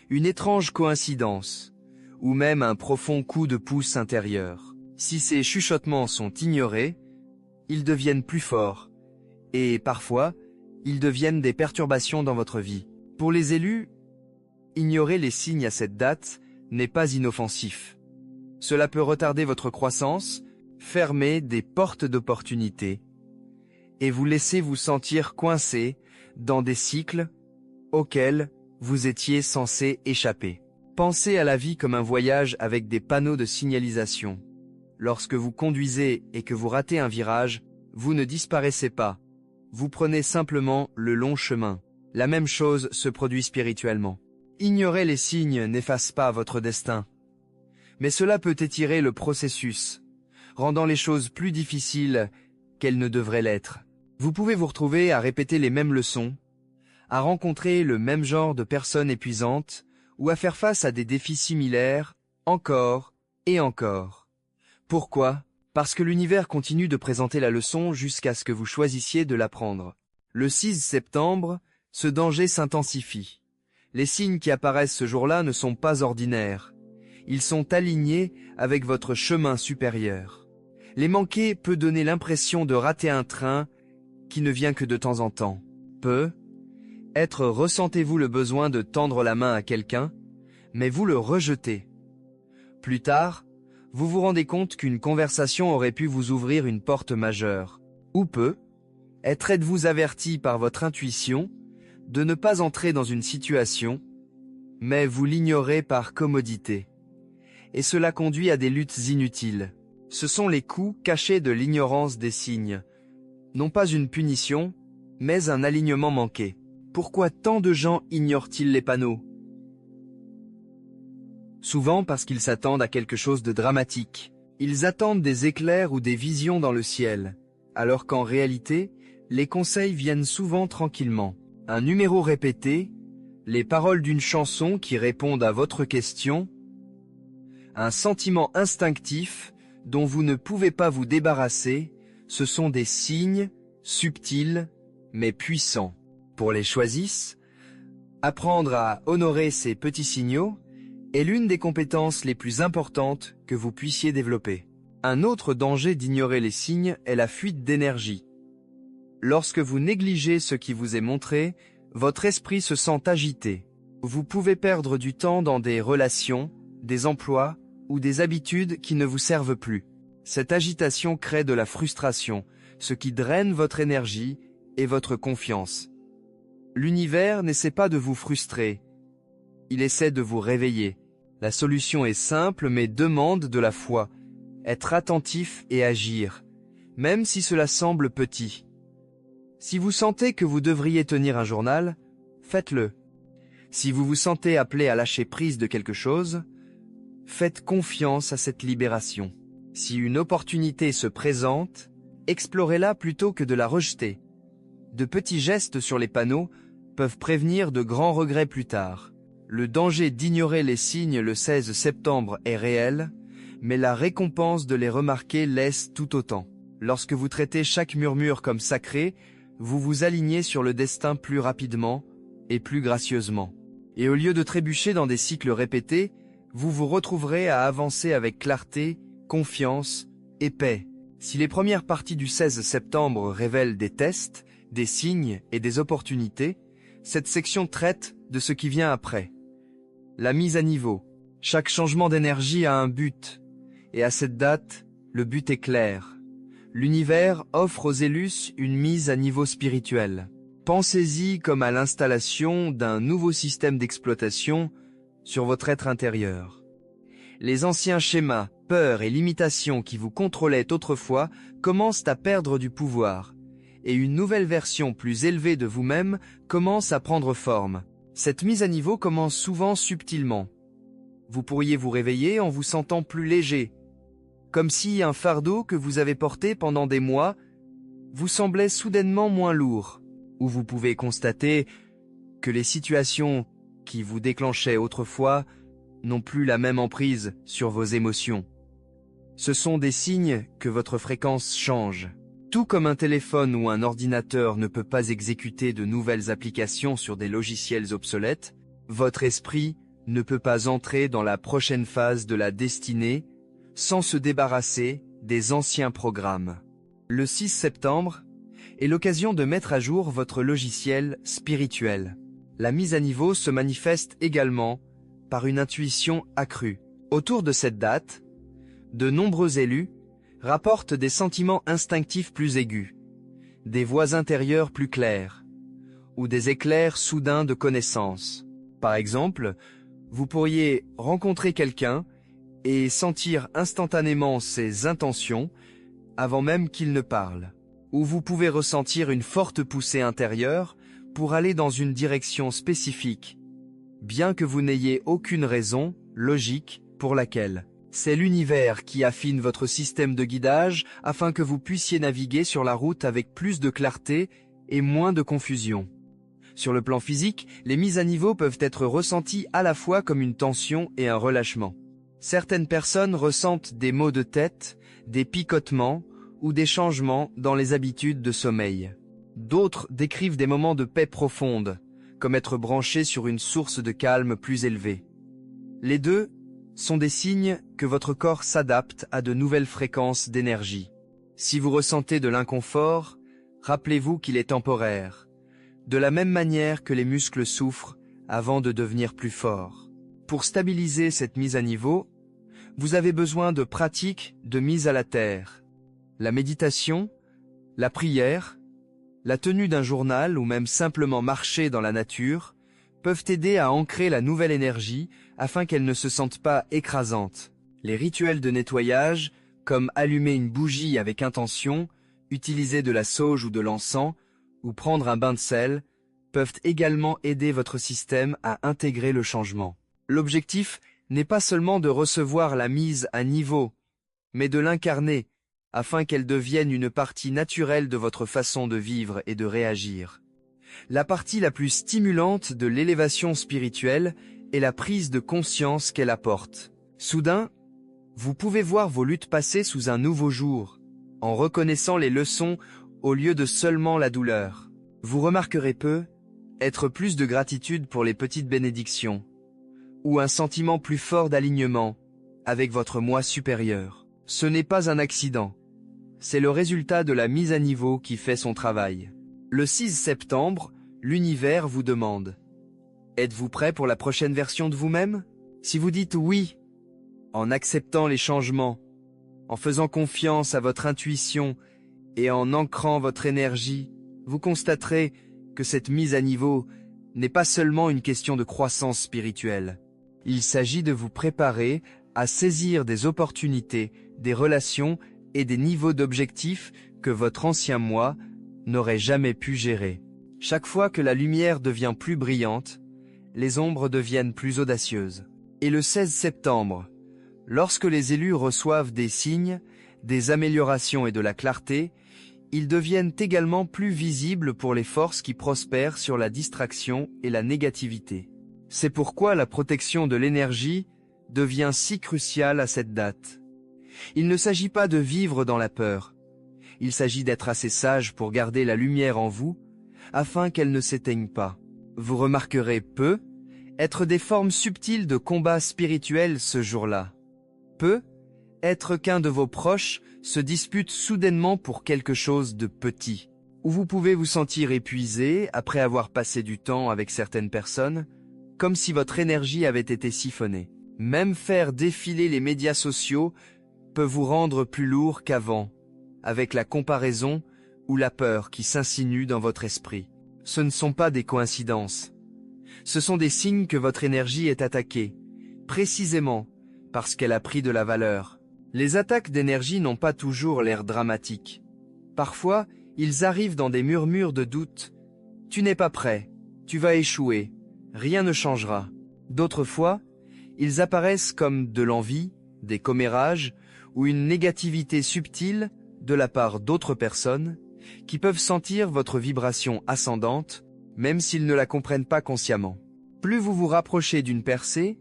une étrange coïncidence, ou même un profond coup de pouce intérieur. Si ces chuchotements sont ignorés, ils deviennent plus forts, et parfois, ils deviennent des perturbations dans votre vie. Pour les élus, ignorer les signes à cette date n'est pas inoffensif. Cela peut retarder votre croissance, fermer des portes d'opportunité, et vous laisser vous sentir coincé dans des cycles auxquels vous étiez censé échapper. Pensez à la vie comme un voyage avec des panneaux de signalisation. Lorsque vous conduisez et que vous ratez un virage, vous ne disparaissez pas. Vous prenez simplement le long chemin. La même chose se produit spirituellement. Ignorer les signes n'efface pas votre destin. Mais cela peut étirer le processus, rendant les choses plus difficiles qu'elles ne devraient l'être. Vous pouvez vous retrouver à répéter les mêmes leçons, à rencontrer le même genre de personnes épuisantes ou à faire face à des défis similaires, encore et encore. Pourquoi ? Parce que l'univers continue de présenter la leçon jusqu'à ce que vous choisissiez de l'apprendre. Le 6 septembre, ce danger s'intensifie. Les signes qui apparaissent ce jour-là ne sont pas ordinaires. Ils sont alignés avec votre chemin supérieur. Les manquer peut donner l'impression de rater un train qui ne vient que de temps en temps. Ressentez-vous le besoin de tendre la main à quelqu'un, mais vous le rejetez. Plus tard, vous vous rendez compte qu'une conversation aurait pu vous ouvrir une porte majeure. Êtes-vous averti par votre intuition de ne pas entrer dans une situation, mais vous l'ignorez par commodité. Et cela conduit à des luttes inutiles. Ce sont les coups cachés de l'ignorance des signes. Non pas une punition, mais un alignement manqué. Pourquoi tant de gens ignorent-ils les panneaux ? Souvent parce qu'ils s'attendent à quelque chose de dramatique. Ils attendent des éclairs ou des visions dans le ciel, alors qu'en réalité, les conseils viennent souvent tranquillement. Un numéro répété, les paroles d'une chanson qui répondent à votre question, un sentiment instinctif dont vous ne pouvez pas vous débarrasser, ce sont des signes subtils mais puissants. Pour les choisissent, apprendre à honorer ces petits signaux est l'une des compétences les plus importantes que vous puissiez développer. Un autre danger d'ignorer les signes est la fuite d'énergie. Lorsque vous négligez ce qui vous est montré, votre esprit se sent agité. Vous pouvez perdre du temps dans des relations, des emplois ou des habitudes qui ne vous servent plus. Cette agitation crée de la frustration, ce qui draine votre énergie et votre confiance. L'univers n'essaie pas de vous frustrer, il essaie de vous réveiller. La solution est simple mais demande de la foi, être attentif et agir, même si cela semble petit. Si vous sentez que vous devriez tenir un journal, faites-le. Si vous vous sentez appelé à lâcher prise de quelque chose, faites confiance à cette libération. Si une opportunité se présente, explorez-la plutôt que de la rejeter. De petits gestes sur les panneaux peuvent prévenir de grands regrets plus tard. Le danger d'ignorer les signes le 16 septembre est réel, mais la récompense de les remarquer l'est tout autant. Lorsque vous traitez chaque murmure comme sacré, vous vous alignez sur le destin plus rapidement et plus gracieusement. Et au lieu de trébucher dans des cycles répétés, vous vous retrouverez à avancer avec clarté, confiance et paix. Si les premières parties du 16 septembre révèlent des tests, des signes et des opportunités, cette section traite de ce qui vient après. La mise à niveau. Chaque changement d'énergie a un but, et à cette date, le but est clair. L'univers offre aux élus une mise à niveau spirituel. Pensez-y comme à l'installation d'un nouveau système d'exploitation sur votre être intérieur. Les anciens schémas, peurs et limitations qui vous contrôlaient autrefois commencent à perdre du pouvoir, et une nouvelle version plus élevée de vous-même commence à prendre forme. Cette mise à niveau commence souvent subtilement. Vous pourriez vous réveiller en vous sentant plus léger, comme si un fardeau que vous avez porté pendant des mois vous semblait soudainement moins lourd, ou vous pouvez constater que les situations qui vous déclenchaient autrefois n'ont plus la même emprise sur vos émotions. Ce sont des signes que votre fréquence change. Tout comme un téléphone ou un ordinateur ne peut pas exécuter de nouvelles applications sur des logiciels obsolètes, votre esprit ne peut pas entrer dans la prochaine phase de la destinée sans se débarrasser des anciens programmes. Le 6 septembre est l'occasion de mettre à jour votre logiciel spirituel. La mise à niveau se manifeste également par une intuition accrue. Autour de cette date, de nombreux élus rapportent des sentiments instinctifs plus aigus, des voix intérieures plus claires, ou des éclairs soudains de connaissance. Par exemple, vous pourriez rencontrer quelqu'un et sentir instantanément ses intentions avant même qu'il ne parle. Ou vous pouvez ressentir une forte poussée intérieure pour aller dans une direction spécifique, bien que vous n'ayez aucune raison logique pour laquelle. C'est l'univers qui affine votre système de guidage afin que vous puissiez naviguer sur la route avec plus de clarté et moins de confusion. Sur le plan physique, les mises à niveau peuvent être ressenties à la fois comme une tension et un relâchement. Certaines personnes ressentent des maux de tête, des picotements ou des changements dans les habitudes de sommeil. D'autres décrivent des moments de paix profonde, comme être branchés sur une source de calme plus élevée. Les deux sont des signes que votre corps s'adapte à de nouvelles fréquences d'énergie. Si vous ressentez de l'inconfort, rappelez-vous qu'il est temporaire, de la même manière que les muscles souffrent avant de devenir plus forts. Pour stabiliser cette mise à niveau, vous avez besoin de pratiques de mise à la terre. La méditation, la prière, la tenue d'un journal ou même simplement marcher dans la nature peuvent aider à ancrer la nouvelle énergie afin qu'elle ne se sente pas écrasante. Les rituels de nettoyage, comme allumer une bougie avec intention, utiliser de la sauge ou de l'encens, ou prendre un bain de sel, peuvent également aider votre système à intégrer le changement. L'objectif n'est pas seulement de recevoir la mise à niveau, mais de l'incarner, afin qu'elle devienne une partie naturelle de votre façon de vivre et de réagir. La partie la plus stimulante de l'élévation spirituelle est la prise de conscience qu'elle apporte. Soudain, vous pouvez voir vos luttes passer sous un nouveau jour, en reconnaissant les leçons au lieu de seulement la douleur. Vous remarquerez être plus de gratitude pour les petites bénédictions, ou un sentiment plus fort d'alignement avec votre moi supérieur. Ce n'est pas un accident, c'est le résultat de la mise à niveau qui fait son travail. Le 6 septembre, l'univers vous demande: êtes-vous prêt pour la prochaine version de vous-même? Si vous dites oui, en acceptant les changements, en faisant confiance à votre intuition et en ancrant votre énergie, vous constaterez que cette mise à niveau n'est pas seulement une question de croissance spirituelle. Il s'agit de vous préparer à saisir des opportunités, des relations et des niveaux d'objectifs que votre ancien moi n'aurait jamais pu gérer. Chaque fois que la lumière devient plus brillante, les ombres deviennent plus audacieuses. Et le 16 septembre, lorsque les élus reçoivent des signes, des améliorations et de la clarté, ils deviennent également plus visibles pour les forces qui prospèrent sur la distraction et la négativité. C'est pourquoi la protection de l'énergie devient si cruciale à cette date. Il ne s'agit pas de vivre dans la peur. Il s'agit d'être assez sage pour garder la lumière en vous, afin qu'elle ne s'éteigne pas. Vous remarquerez être des formes subtiles de combat spirituel ce jour-là. Être qu'un de vos proches se dispute soudainement pour quelque chose de petit, ou vous pouvez vous sentir épuisé après avoir passé du temps avec certaines personnes, comme si votre énergie avait été siphonnée. Même faire défiler les médias sociaux peut vous rendre plus lourd qu'avant, avec la comparaison ou la peur qui s'insinue dans votre esprit. Ce ne sont pas des coïncidences. Ce sont des signes que votre énergie est attaquée, précisément parce qu'elle a pris de la valeur. Les attaques d'énergie n'ont pas toujours l'air dramatiques. Parfois, ils arrivent dans des murmures de doute. Tu n'es pas prêt, tu vas échouer, rien ne changera. D'autres fois, ils apparaissent comme de l'envie, des commérages ou une négativité subtile de la part d'autres personnes qui peuvent sentir votre vibration ascendante, même s'ils ne la comprennent pas consciemment. Plus vous vous rapprochez d'une percée,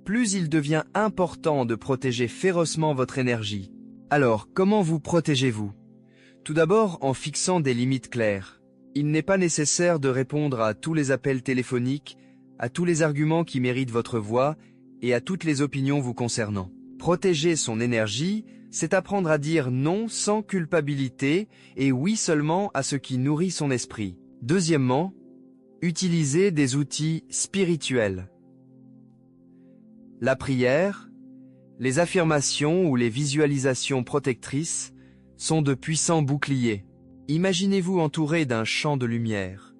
plus il devient important de protéger férocement votre énergie. Alors, comment vous protégez-vous? Tout d'abord en fixant des limites claires. Il n'est pas nécessaire de répondre à tous les appels téléphoniques, à tous les arguments qui méritent votre voix et à toutes les opinions vous concernant. Protéger son énergie, c'est apprendre à dire non sans culpabilité et oui seulement à ce qui nourrit son esprit. Deuxièmement, utilisez des outils spirituels. La prière, les affirmations ou les visualisations protectrices sont de puissants boucliers. Imaginez-vous entouré d'un champ de lumière,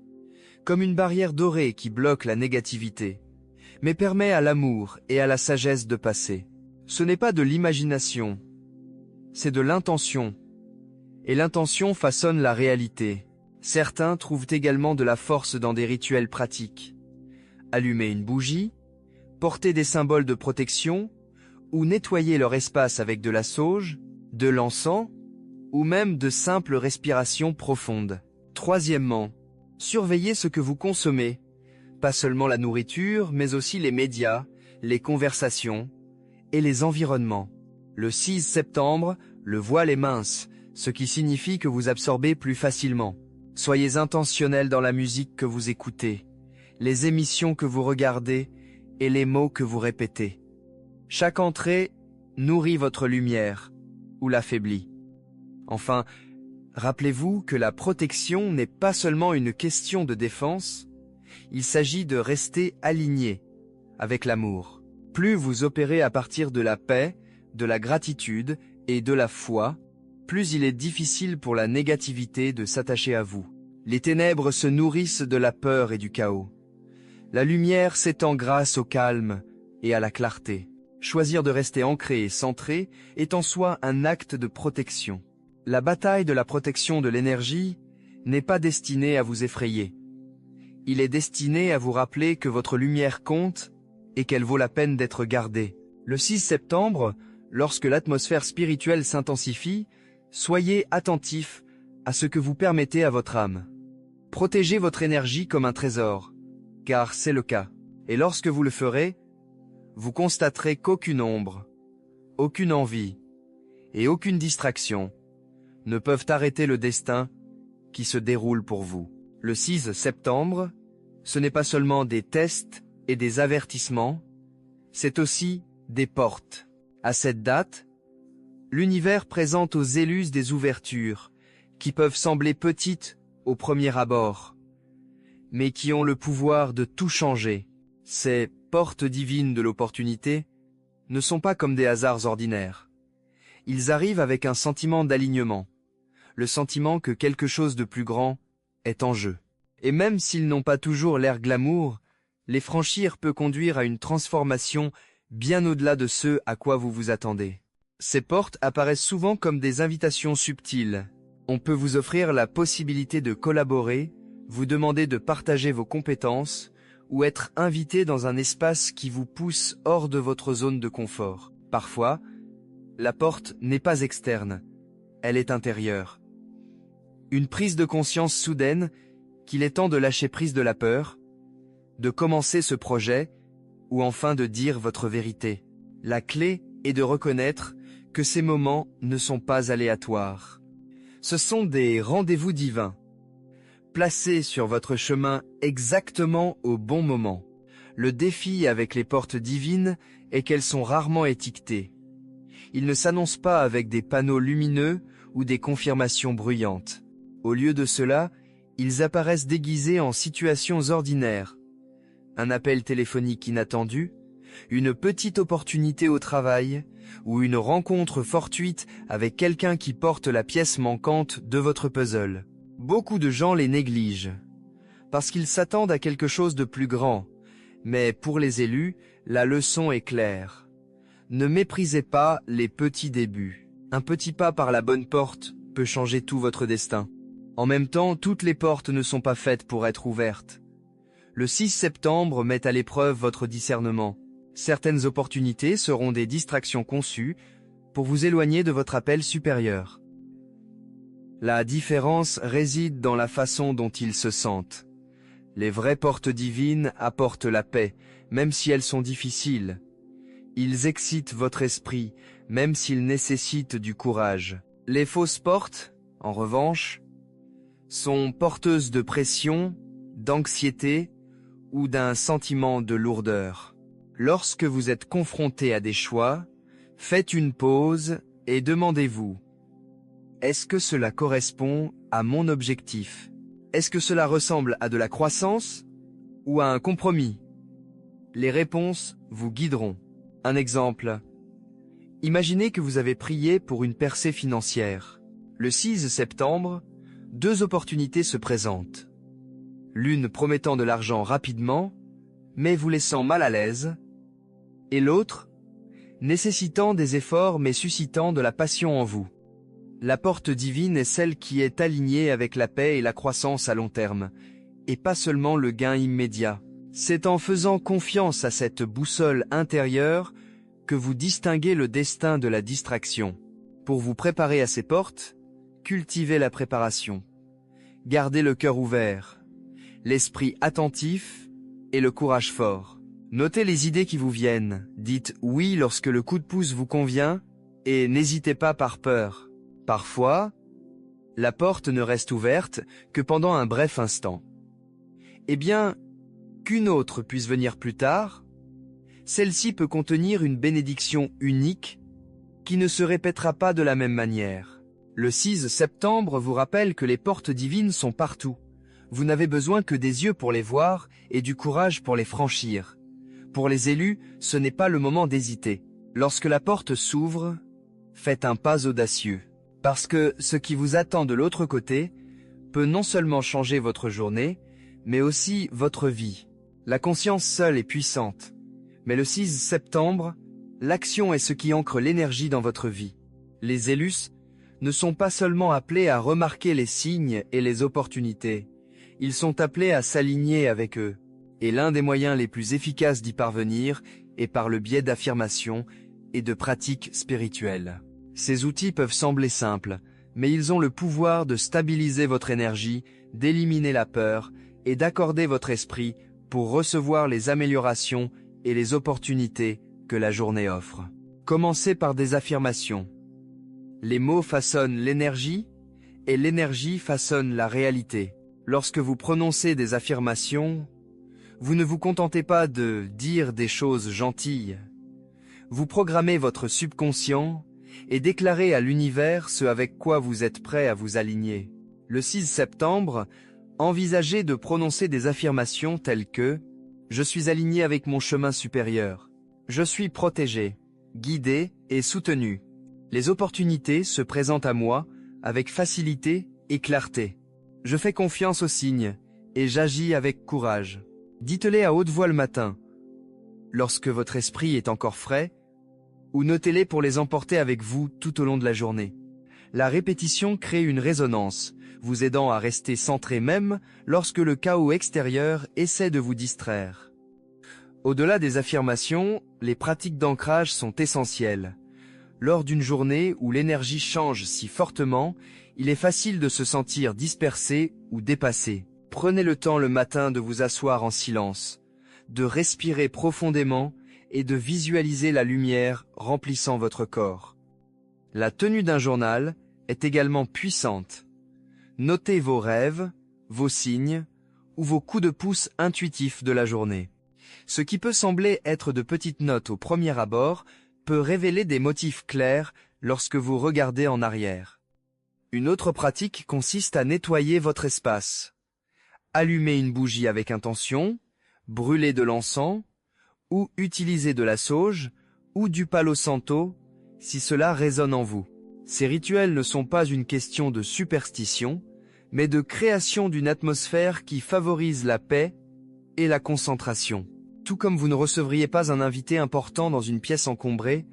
comme une barrière dorée qui bloque la négativité, mais permet à l'amour et à la sagesse de passer. Ce n'est pas de l'imagination, c'est de l'intention. Et l'intention façonne la réalité. Certains trouvent également de la force dans des rituels pratiques. Allumer une bougie, porter des symboles de protection, ou nettoyer leur espace avec de la sauge, de l'encens, ou même de simples respirations profondes. Troisièmement, surveillez ce que vous consommez. Pas seulement la nourriture, mais aussi les médias, les conversations et les environnements. Le 6 septembre, le voile est mince, ce qui signifie que vous absorbez plus facilement. Soyez intentionnel dans la musique que vous écoutez, les émissions que vous regardez et les mots que vous répétez. Chaque entrée nourrit votre lumière ou l'affaiblit. Enfin, rappelez-vous que la protection n'est pas seulement une question de défense, il s'agit de rester aligné avec l'amour. Plus vous opérez à partir de la paix, de la gratitude et de la foi, plus il est difficile pour la négativité de s'attacher à vous. Les ténèbres se nourrissent de la peur et du chaos. La lumière s'étend grâce au calme et à la clarté. Choisir de rester ancré et centré est en soi un acte de protection. La bataille de la protection de l'énergie n'est pas destinée à vous effrayer. Il est destiné à vous rappeler que votre lumière compte et qu'elle vaut la peine d'être gardée. Le 6 septembre, lorsque l'atmosphère spirituelle s'intensifie, soyez attentif à ce que vous permettez à votre âme. Protégez votre énergie comme un trésor, car c'est le cas. Et lorsque vous le ferez, vous constaterez qu'aucune ombre, aucune envie et aucune distraction ne peuvent arrêter le destin qui se déroule pour vous. Le 6 septembre, ce n'est pas seulement des tests et des avertissements, c'est aussi des portes. À cette date, l'univers présente aux élus des ouvertures qui peuvent sembler petites au premier abord, mais qui ont le pouvoir de tout changer. Ces portes divines de l'opportunité ne sont pas comme des hasards ordinaires. Ils arrivent avec un sentiment d'alignement, le sentiment que quelque chose de plus grand est en jeu. Et même s'ils n'ont pas toujours l'air glamour, les franchir peut conduire à une transformation bien au-delà de ce à quoi vous vous attendez. Ces portes apparaissent souvent comme des invitations subtiles. On peut vous offrir la possibilité de collaborer, vous demander de partager vos compétences ou être invité dans un espace qui vous pousse hors de votre zone de confort. Parfois, la porte n'est pas externe, elle est intérieure. Une prise de conscience soudaine qu'il est temps de lâcher prise de la peur, de commencer ce projet ou enfin de dire votre vérité. La clé est de reconnaître que ces moments ne sont pas aléatoires. Ce sont des rendez-vous divins, placés sur votre chemin exactement au bon moment. Le défi avec les portes divines est qu'elles sont rarement étiquetées. Ils ne s'annoncent pas avec des panneaux lumineux ou des confirmations bruyantes. Au lieu de cela, ils apparaissent déguisés en situations ordinaires. Un appel téléphonique inattendu, une petite opportunité au travail ou une rencontre fortuite avec quelqu'un qui porte la pièce manquante de votre puzzle. Beaucoup de gens les négligent, parce qu'ils s'attendent à quelque chose de plus grand. Mais pour les élus, la leçon est claire. Ne méprisez pas les petits débuts. Un petit pas par la bonne porte peut changer tout votre destin. En même temps, toutes les portes ne sont pas faites pour être ouvertes. Le 6 septembre met à l'épreuve votre discernement. Certaines opportunités seront des distractions conçues pour vous éloigner de votre appel supérieur. La différence réside dans la façon dont ils se sentent. Les vraies portes divines apportent la paix, même si elles sont difficiles. Ils excitent votre esprit, même s'ils nécessitent du courage. Les fausses portes, en revanche, sont porteuses de pression, d'anxiété ou d'un sentiment de lourdeur. Lorsque vous êtes confronté à des choix, faites une pause et demandez-vous: est-ce que cela correspond à mon objectif? Est-ce que cela ressemble à de la croissance ou à un compromis? Les réponses vous guideront. Un exemple. Imaginez que vous avez prié pour une percée financière. Le 6 septembre, 2 opportunités se présentent. L'une promettant de l'argent rapidement, mais vous laissant mal à l'aise, et l'autre, nécessitant des efforts mais suscitant de la passion en vous. La porte divine est celle qui est alignée avec la paix et la croissance à long terme, et pas seulement le gain immédiat. C'est en faisant confiance à cette boussole intérieure que vous distinguez le destin de la distraction. Pour vous préparer à ces portes, cultivez la préparation. Gardez le cœur ouvert, l'esprit attentif et le courage fort. Notez les idées qui vous viennent, dites oui lorsque le coup de pouce vous convient, et n'hésitez pas par peur. Parfois, la porte ne reste ouverte que pendant un bref instant. Eh bien, qu'une autre puisse venir plus tard, celle-ci peut contenir une bénédiction unique qui ne se répétera pas de la même manière. Le 6 septembre vous rappelle que les portes divines sont partout. Vous n'avez besoin que des yeux pour les voir et du courage pour les franchir. Pour les élus, ce n'est pas le moment d'hésiter. Lorsque la porte s'ouvre, faites un pas audacieux. Parce que ce qui vous attend de l'autre côté peut non seulement changer votre journée, mais aussi votre vie. La conscience seule est puissante, mais le 6 septembre, l'action est ce qui ancre l'énergie dans votre vie. Les élus ne sont pas seulement appelés à remarquer les signes et les opportunités, ils sont appelés à s'aligner avec eux. Et l'un des moyens les plus efficaces d'y parvenir est par le biais d'affirmations et de pratiques spirituelles. Ces outils peuvent sembler simples, mais ils ont le pouvoir de stabiliser votre énergie, d'éliminer la peur et d'accorder votre esprit pour recevoir les améliorations et les opportunités que la journée offre. Commencez par des affirmations. Les mots façonnent l'énergie et l'énergie façonne la réalité. Lorsque vous prononcez des affirmations, vous ne vous contentez pas de dire des choses gentilles. Vous programmez votre subconscient et déclarez à l'univers ce avec quoi vous êtes prêt à vous aligner. Le 6 septembre, envisagez de prononcer des affirmations telles que « Je suis aligné avec mon chemin supérieur. Je suis protégé, guidé et soutenu. Les opportunités se présentent à moi avec facilité et clarté. Je fais confiance aux signes et j'agis avec courage. » Dites-les à haute voix le matin, lorsque votre esprit est encore frais, ou notez-les pour les emporter avec vous tout au long de la journée. La répétition crée une résonance, vous aidant à rester centré même lorsque le chaos extérieur essaie de vous distraire. Au-delà des affirmations, les pratiques d'ancrage sont essentielles. Lors d'une journée où l'énergie change si fortement, il est facile de se sentir dispersé ou dépassé. Prenez le temps le matin de vous asseoir en silence, de respirer profondément et de visualiser la lumière remplissant votre corps. La tenue d'un journal est également puissante. Notez vos rêves, vos signes ou vos coups de pouce intuitifs de la journée. Ce qui peut sembler être de petites notes au premier abord peut révéler des motifs clairs lorsque vous regardez en arrière. Une autre pratique consiste à nettoyer votre espace. Allumez une bougie avec intention, brûler de l'encens, ou utiliser de la sauge, ou du palo santo, si cela résonne en vous. Ces rituels ne sont pas une question de superstition, mais de création d'une atmosphère qui favorise la paix et la concentration. Tout comme vous ne recevriez pas un invité important dans une pièce encombrée,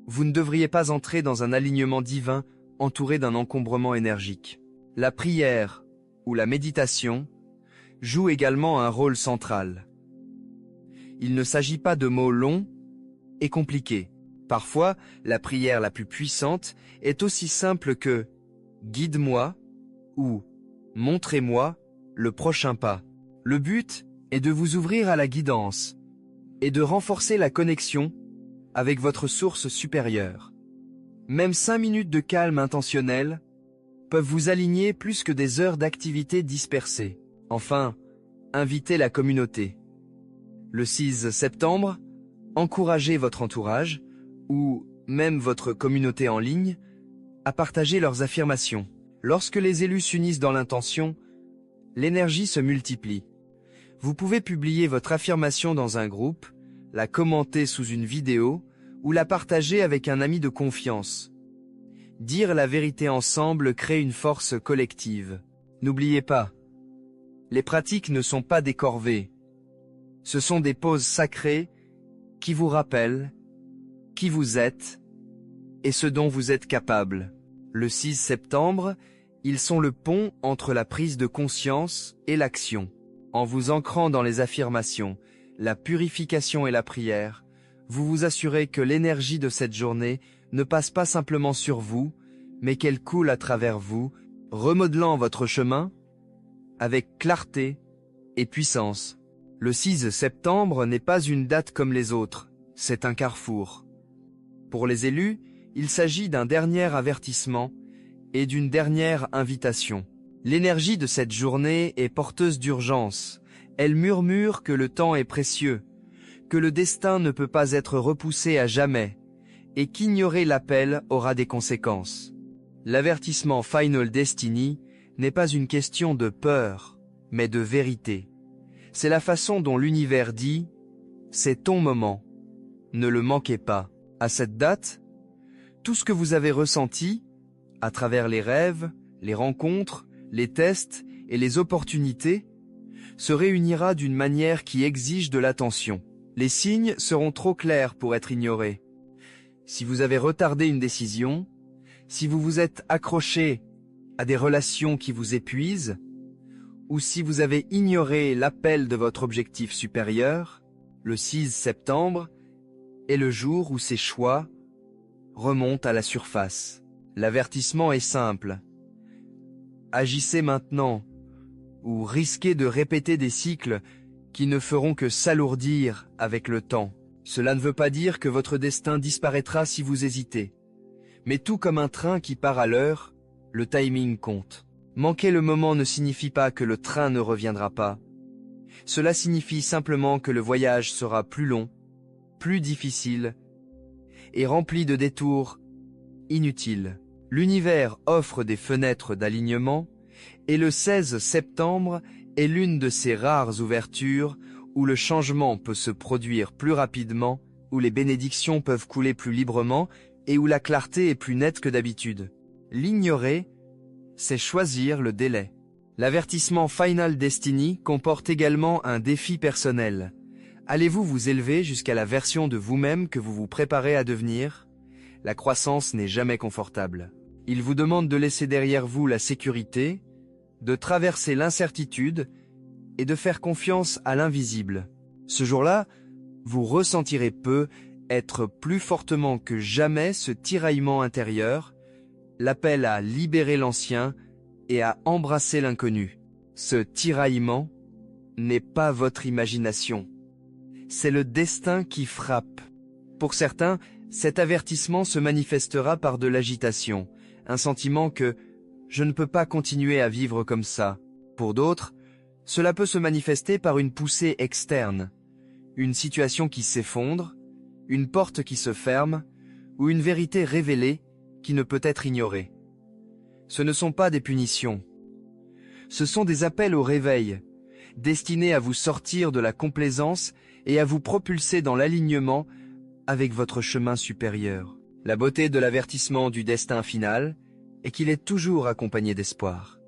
vous ne devriez pas entrer dans un alignement divin entouré d'un encombrement énergique. La prière ou la méditation joue également un rôle central. Il ne s'agit pas de mots longs et compliqués. Parfois, la prière la plus puissante est aussi simple que « guide-moi » ou « montrez-moi le prochain pas ». Le but est de vous ouvrir à la guidance et de renforcer la connexion avec votre source supérieure. Même 5 minutes de calme intentionnel peuvent vous aligner plus que des heures d'activité dispersées. Enfin, invitez la communauté. Le 6 septembre, encouragez votre entourage, ou même votre communauté en ligne, à partager leurs affirmations. Lorsque les élus s'unissent dans l'intention, l'énergie se multiplie. Vous pouvez publier votre affirmation dans un groupe, la commenter sous une vidéo, ou la partager avec un ami de confiance. Dire la vérité ensemble crée une force collective. N'oubliez pas, les pratiques ne sont pas des corvées. Ce sont des pauses sacrées qui vous rappellent qui vous êtes et ce dont vous êtes capable. Le 6 septembre, ils sont le pont entre la prise de conscience et l'action. En vous ancrant dans les affirmations, la purification et la prière, vous vous assurez que l'énergie de cette journée ne passe pas simplement sur vous, mais qu'elle coule à travers vous, remodelant votre chemin avec clarté et puissance. Le 6 septembre n'est pas une date comme les autres, c'est un carrefour. Pour les élus, il s'agit d'un dernier avertissement et d'une dernière invitation. L'énergie de cette journée est porteuse d'urgence. Elle murmure que le temps est précieux, que le destin ne peut pas être repoussé à jamais, et qu'ignorer l'appel aura des conséquences. L'avertissement Final Destiny n'est pas une question de peur, mais de vérité. C'est la façon dont l'univers dit « c'est ton moment, ne le manquez pas ». À cette date, tout ce que vous avez ressenti, à travers les rêves, les rencontres, les tests et les opportunités, se réunira d'une manière qui exige de l'attention. Les signes seront trop clairs pour être ignorés. Si vous avez retardé une décision, si vous vous êtes accroché à des relations qui vous épuisent, ou si vous avez ignoré l'appel de votre objectif supérieur, le 6 septembre est le jour où ces choix remontent à la surface. L'avertissement est simple. Agissez maintenant, ou risquez de répéter des cycles qui ne feront que s'alourdir avec le temps. Cela ne veut pas dire que votre destin disparaîtra si vous hésitez. Mais tout comme un train qui part à l'heure, le timing compte. Manquer le moment ne signifie pas que le train ne reviendra pas. Cela signifie simplement que le voyage sera plus long, plus difficile et rempli de détours inutiles. L'univers offre des fenêtres d'alignement et le 16 septembre est l'une de ces rares ouvertures où le changement peut se produire plus rapidement, où les bénédictions peuvent couler plus librement et où la clarté est plus nette que d'habitude. L'ignorer, c'est choisir le délai. L'avertissement Final Destiny comporte également un défi personnel. Allez-vous vous élever jusqu'à la version de vous-même que vous vous préparez à devenir? La croissance n'est jamais confortable. Il vous demande de laisser derrière vous la sécurité, de traverser l'incertitude et de faire confiance à l'invisible. Ce jour-là, vous ressentirez peu être plus fortement que jamais ce tiraillement intérieur, l'appel à libérer l'ancien et à embrasser l'inconnu. Ce tiraillement n'est pas votre imagination. C'est le destin qui frappe. Pour certains, cet avertissement se manifestera par de l'agitation, un sentiment que « je ne peux pas continuer à vivre comme ça ». Pour d'autres, cela peut se manifester par une poussée externe, une situation qui s'effondre, une porte qui se ferme ou une vérité révélée qui ne peut être ignorée. Ce ne sont pas des punitions. Ce sont des appels au réveil, destinés à vous sortir de la complaisance et à vous propulser dans l'alignement avec votre chemin supérieur. La beauté de l'avertissement du destin final est qu'il est toujours accompagné d'espoir.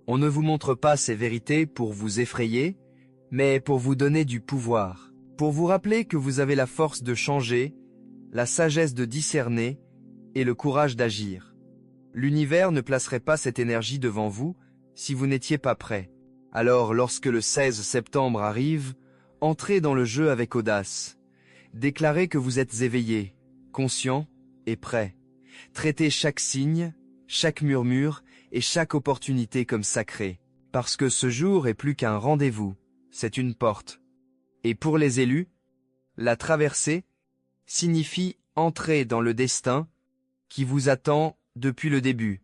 On ne vous montre pas ces vérités pour vous effrayer, mais pour vous donner du pouvoir, pour vous rappeler que vous avez la force de changer, la sagesse de discerner et le courage d'agir. L'univers ne placerait pas cette énergie devant vous si vous n'étiez pas prêt. Alors, lorsque le 16 septembre arrive, entrez dans le jeu avec audace. Déclarez que vous êtes éveillé, conscient et prêt. Traitez chaque signe, chaque murmure et chaque opportunité comme sacrée. Parce que ce jour est plus qu'un rendez-vous, c'est une porte. Et pour les élus, la traversée signifie entrer dans le destin qui vous attend depuis le début.